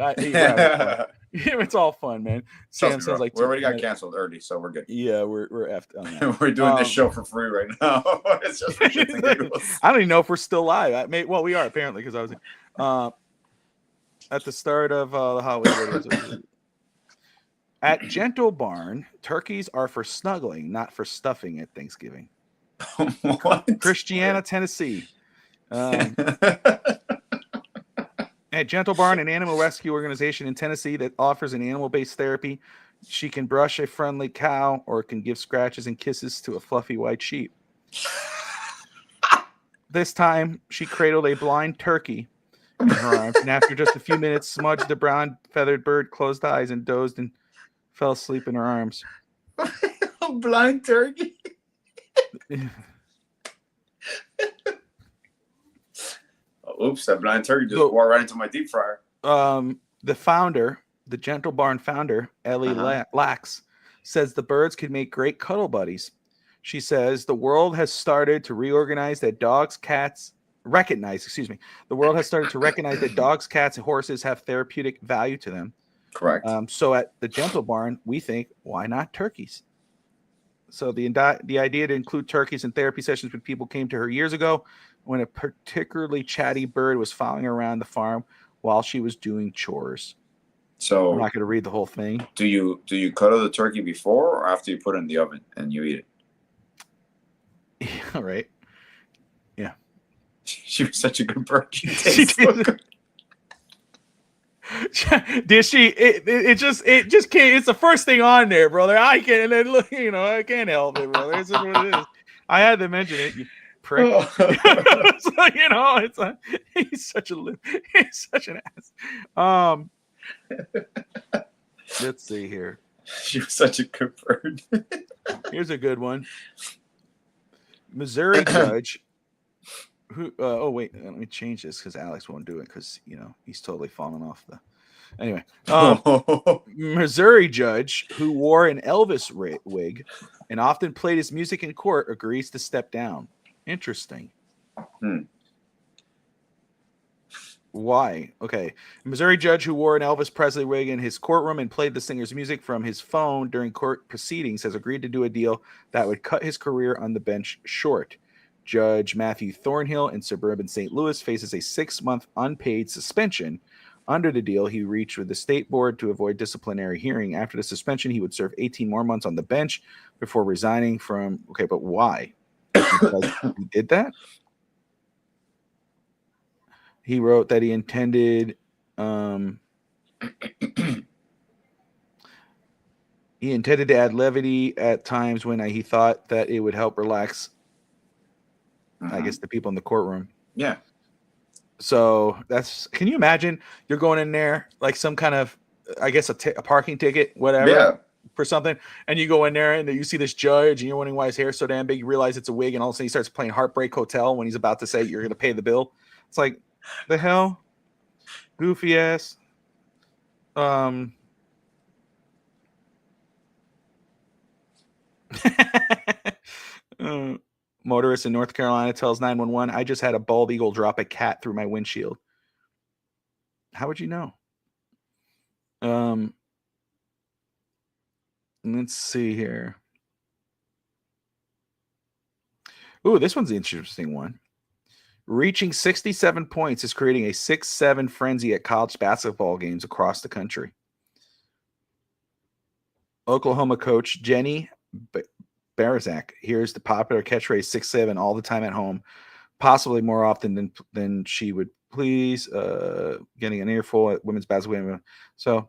It's all fun, man. Sam sounds like we already got canceled early, so we're good. Yeah, we're effed on that. We're doing this show for free right now. It's just I don't even know if we're still live. Well, we are apparently because I was at the start of the holiday. At Gentle Barn, turkeys are for snuggling, not for stuffing at Thanksgiving. What? Christiana, Tennessee. At Gentle Barn, an animal rescue organization in Tennessee that offers an animal-based therapy. She can brush a friendly cow or can give scratches and kisses to a fluffy white sheep. This time, she cradled a blind turkey in her arms, and after just a few minutes, smudged the brown feathered bird, closed eyes, and dozed and fell asleep in her arms. A blind turkey? Oops, that blind turkey just wore right into my deep fryer. The founder, the Gentle Barn founder, Ellie Lax, says the birds can make great cuddle buddies. She says the world has started to reorganize that dogs, cats, Excuse me. The world has started to recognize that dogs, cats, and horses have therapeutic value to them. Correct. So at the Gentle Barn, we think, why not turkeys? So the idea to include turkeys in therapy sessions with people came to her years ago when a particularly chatty bird was following around the farm while she was doing chores. So I'm not going to read the whole thing. Do you cuddle the turkey before or after you put it in the oven and you eat it? All right. Yeah. She was such a good bird. She She tastes so did. good. Did she? It just can't. It's the first thing on there, brother. I can't. Look, I can't help it, brother. It's just what it is. I had to mention it. You prick. Oh. So, he's such an ass. Let's see here. She was such a good bird. Here's a good one. Missouri judge who oh wait, let me change this because Alex won't do it because he's totally fallen off the anyway. Missouri judge who wore an Elvis wig and often played his music in court agrees to step down. Interesting. Why? Okay. A Missouri judge who wore an Elvis Presley wig in his courtroom and played the singer's music from his phone during court proceedings has agreed to do a deal that would cut his career on the bench short. Judge Matthew Thornhill in suburban St. Louis faces a 6-month unpaid suspension. Under the deal he reached with the state board to avoid disciplinary hearing. After the suspension, he would serve 18 more months on the bench before resigning from... Okay, but why? Because he did that? He wrote that he intended to add levity at times when he thought that it would help relax, I guess, the people in the courtroom. Yeah. So can you imagine you're going in there like some kind of, I guess, a parking ticket, whatever, for something, and you go in there and you see this judge and you're wondering why his hair's so damn big. You realize it's a wig, and all of a sudden he starts playing Heartbreak Hotel when he's about to say you're going to pay the bill. It's like, the hell? Goofy ass. Motorist in North Carolina tells 911, I just had a bald eagle drop a cat through my windshield. How would you know? Let's see here. Ooh, this one's an interesting one. Reaching 67 points is creating a 6-7 frenzy at college basketball games across the country. Oklahoma coach Jenny Barazak hears the popular catchphrase 6-7 all the time at home, possibly more often than she would please, getting an earful at women's basketball. So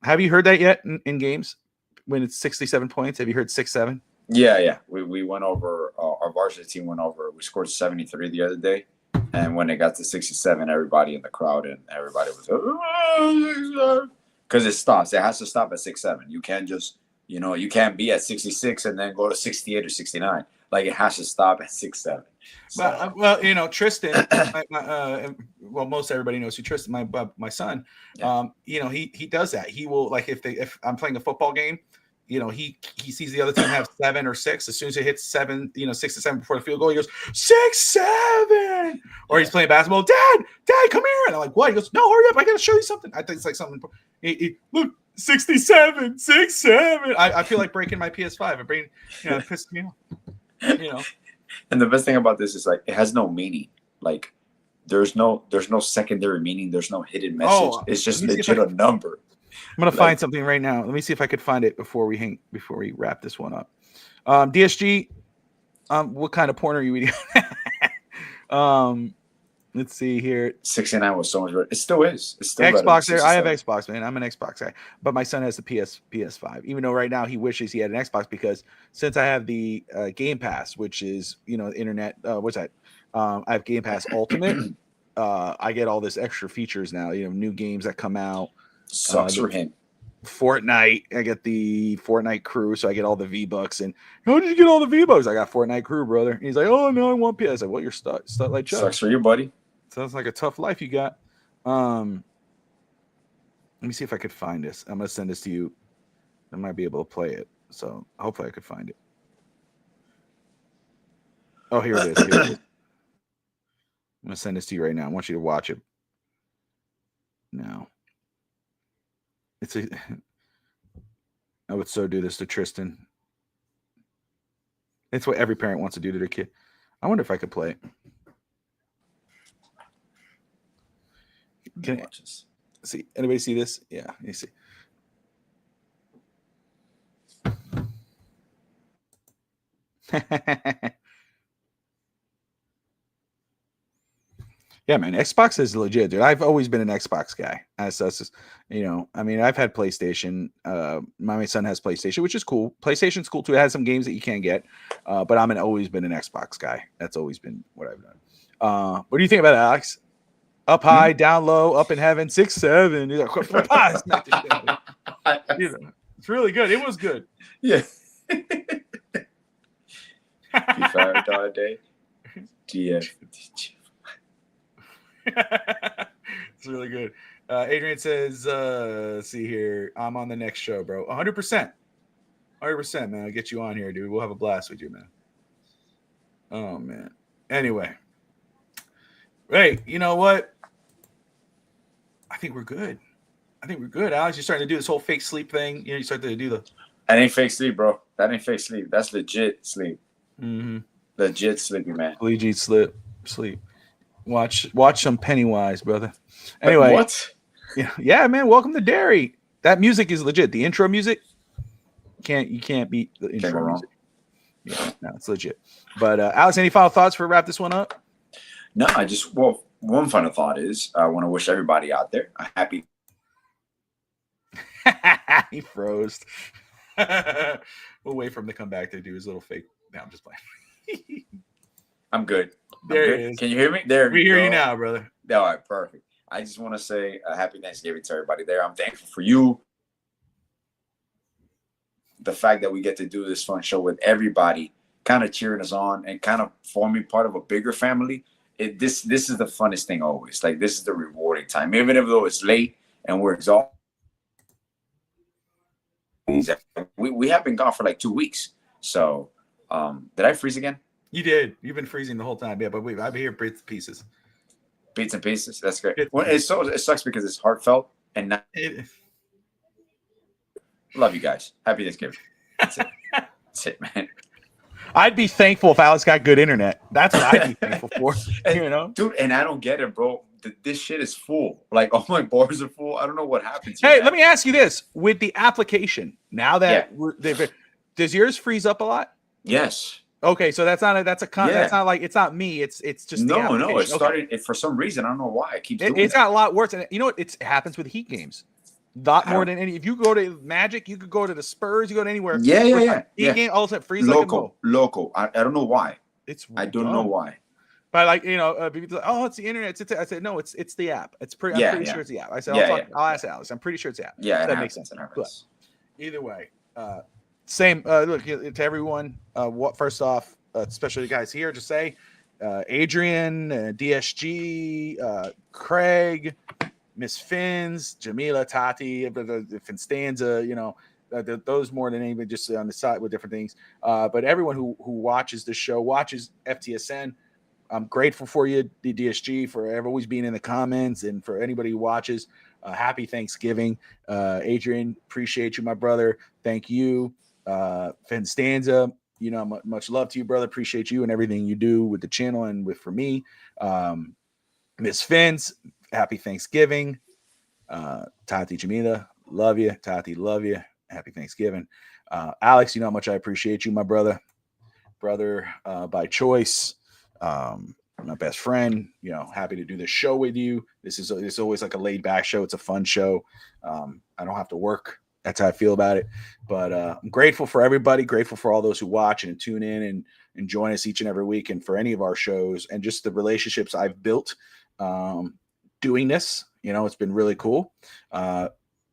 have you heard that yet in games when it's 67 points? Have you heard 6-7? Yeah. We went over, our varsity team went over, we scored 73 the other day. And when it got to 67, everybody in the crowd and everybody was because it stops. It has to stop at 6-7. You can't just, you can't be at 66 and then go to 68 or 69. Like, it has to stop at 6-7. So. Well, Tristan, most everybody knows who Tristan, my son. Yeah. He does that. He will, like, if I'm playing a football game, he sees the other team have 7 or 6. As soon as it hits 7, 6 to 7 before the field goal, he goes 6-7. Or he's playing basketball. Dad, come here. And I'm like, what? He goes, no, hurry up. I got to show you something. I think it's like something. Look, 67, 6-7. I feel like breaking my PS5. It pissed me off. And the best thing about this is, like, it has no meaning. Like, there's no secondary meaning. There's no hidden message. It's just legit a number. I'm gonna find something right now. Let me see if I could find it before we wrap this one up. DSG, what kind of porn are you eating? Let's see here. 69 was so much better. It still is. It's still Xbox there. I have Xbox, man. I'm an Xbox guy, but my son has the PS5. Even though right now he wishes he had an Xbox because since I have the Game Pass, which is internet. What's that? I have Game Pass Ultimate. I get all this extra features now. New games that come out. Sucks for him. Fortnite. I get the Fortnite crew, so I get all the V-Bucks. And how did you get all the V-Bucks? I got Fortnite crew, brother. And he's like, oh no, I want PS. I was like, well, you're stuck like Chuck. Sucks for you, buddy. Sounds like a tough life you got. Let me see if I could find this. I'm gonna send this to you. I might be able to play it. So hopefully I could find it. Oh, here it is. I'm gonna send this to you right now. I want you to watch it. Now, I would so do this to Tristan. It's what every parent wants to do to their kid. I wonder if I could play it. Can Watch this. see anybody see this? Yeah, you see. Yeah, man, Xbox is legit, dude. I've always been an Xbox guy. That's just, I mean, I've had PlayStation. My son has PlayStation, which is cool. PlayStation's cool too. It has some games that you can't get, but always been an Xbox guy. That's always been what I've done. What do you think about it, Alex? Up high, down low, up in heaven, 6'7". It's really good. It was good. Yeah. FIFA all day. GF. It's really good. Adrian says, let's see here. I'm on the next show, bro. 100%. 100%, man. I'll get you on here, dude. We'll have a blast with you, man. Oh, man. Anyway. Hey, you know what? I think we're good. Alex, you're starting to do this whole fake sleep thing. You start to do the... That ain't fake sleep, bro. That ain't fake sleep. That's legit sleep. Mm-hmm. Legit sleepy, man. Legit sleep. Watch some Pennywise, brother. Anyway, what? Yeah, man. Welcome to Dairy. That music is legit. The intro music, you can't beat the intro music. Yeah, no, it's legit. But Alex, any final thoughts for wrap this one up? No, one final thought is I want to wish everybody out there a happy. He froze. We'll wait for him to come back to do his little fake. No, I'm just playing. I'm good. There he is. Can you hear me? There we hear you now, brother. All right, perfect. I just want to say a happy Thanksgiving to everybody there. I'm thankful for you. The fact that we get to do this fun show with everybody kind of cheering us on and kind of forming part of a bigger family. This is the funnest thing always. Like, this is the rewarding time. Even though it's late and we're exhausted. We have been gone for like 2 weeks. So did I freeze again? You did. You've been freezing the whole time. Yeah, but I've been here bits and pieces. Bits and pieces. That's great. It sucks because it's heartfelt and not. Love you guys. Happy Thanksgiving. That's it. That's it, man. I'd be thankful if Alex got good internet. That's what I'd be thankful for. Dude, and I don't get it, bro. This shit is full. Like, all my bars are full. I don't know what happens. Hey, let me ask you this: with the application, now that does yours freeze up a lot? Yes. Okay, so that's not like it's not me. It's just no. It started for some reason. I don't know why it keeps. It's got a lot worse, and you know what? It happens with Heat games. Lot more than any. If you go to Magic, you could go to the Spurs. You go to anywhere. Yeah. Heat game, all of a sudden freeze local. I don't know why. I don't know why. But people like, oh, it's the internet. I said no, it's the app. I'm pretty sure it's the app. I said I'll ask Alex. I'm pretty sure it's the app. Yeah, that makes sense. But either way, same. Look to everyone. First off, especially the guys here, just say, Adrian, DSG, Craig, Miss Fins, Jamila, Tati, the Finstanza, those more than anybody, just on the side with different things. But everyone who watches the show, watches FTSN, I'm grateful for you, the DSG, for always being in the comments, and for anybody who watches. Happy Thanksgiving. Adrian, appreciate you, my brother. Thank you. Finstanza, much love to you, brother. Appreciate you and everything you do with the channel and for me. Miss Fins, happy Thanksgiving. Tati, Jamila, love you. Tati, love you. Happy Thanksgiving. Alex, you know how much I appreciate you, my brother by choice. My best friend, happy to do this show with you. This is always like a laid back show. It's a fun show. I don't have to work. That's how I feel about it. But I'm grateful for everybody, grateful for all those who watch and tune in and join us each and every week, and for any of our shows, and just the relationships I've built doing this. It's been really cool.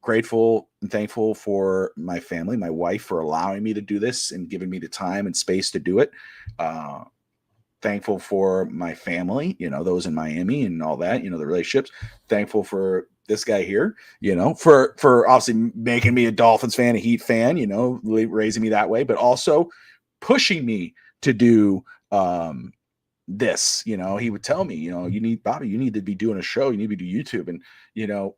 Grateful and thankful for my family, my wife, for allowing me to do this and giving me the time and space to do it. Thankful for my family, those in Miami and all that, the relationships. Thankful for this guy here, for obviously making me a Dolphins fan, a Heat fan, raising me that way, but also pushing me to do this, you know, he would tell me, you know, you need to be doing a show, you need to be doing YouTube. And, you know,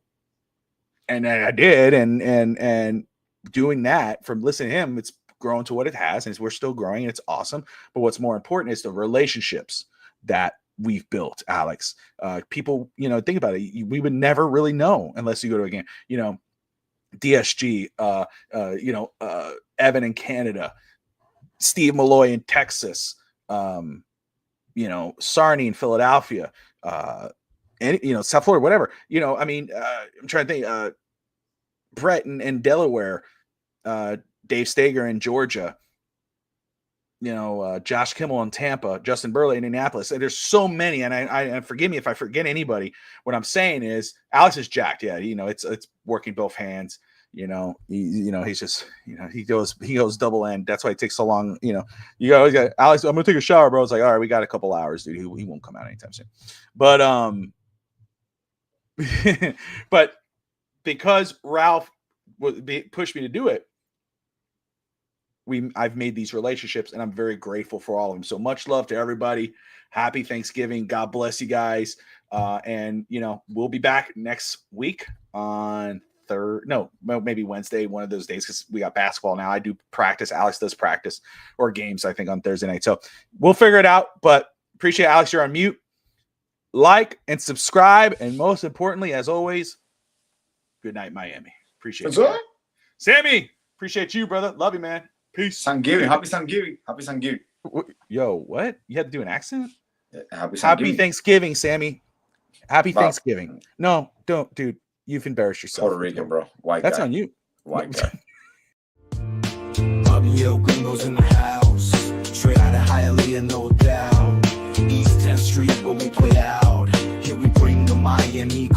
and I did. And doing that, from listening to him, it's grown to what it has, and we're still growing, and it's awesome. But what's more important is the relationships that we've built, Alex. People, you know, think about it. We would never really know unless you go to a game, you know, DSG, you know, Evan in Canada, Steve Malloy in Texas, you know, Sarni in Philadelphia, and, you know, South Florida, whatever, you know, I mean, I'm trying to think, Brett in Delaware, Dave Stager in Georgia, you know, Josh Kimmel in Tampa, Justin Burley in Indianapolis. And there's so many, and I forgive me if I forget anybody. What I'm saying is Alex is jacked. Yeah, you know, it's working both hands. You know, he's just, you know, he goes double end. That's why it takes so long. You know, you always got Alex, I'm gonna take a shower, bro. It's like, all right, we got a couple hours, dude. He won't come out anytime soon. But but because Ralph pushed me to do it, I've made these relationships, and I'm very grateful for all of them. So much love to everybody. Happy Thanksgiving. God bless you guys. And, you know, we'll be back next week on maybe Wednesday, one of those days, because we got basketball now. I do practice. Alex does practice, or games, I think, on Thursday night. So we'll figure it out. But appreciate it. Alex, you're on mute. Like and subscribe. And most importantly, as always, good night, Miami. Appreciate it. Sammy, appreciate you, brother. Love you, man. Peace. Thanksgiving. Happy Thanksgiving. Happy Thanksgiving. Yo, what? You had to do an accent? Happy Thanksgiving, Sammy. Happy Thanksgiving. No, don't, dude. You've embarrassed yourself. Puerto Rican, bro. White That's guy. on you. White guy. Pablo Gringos in the house. Straight out of Hialeah, no doubt. East 10th Street where we play out. Here we bring the Miami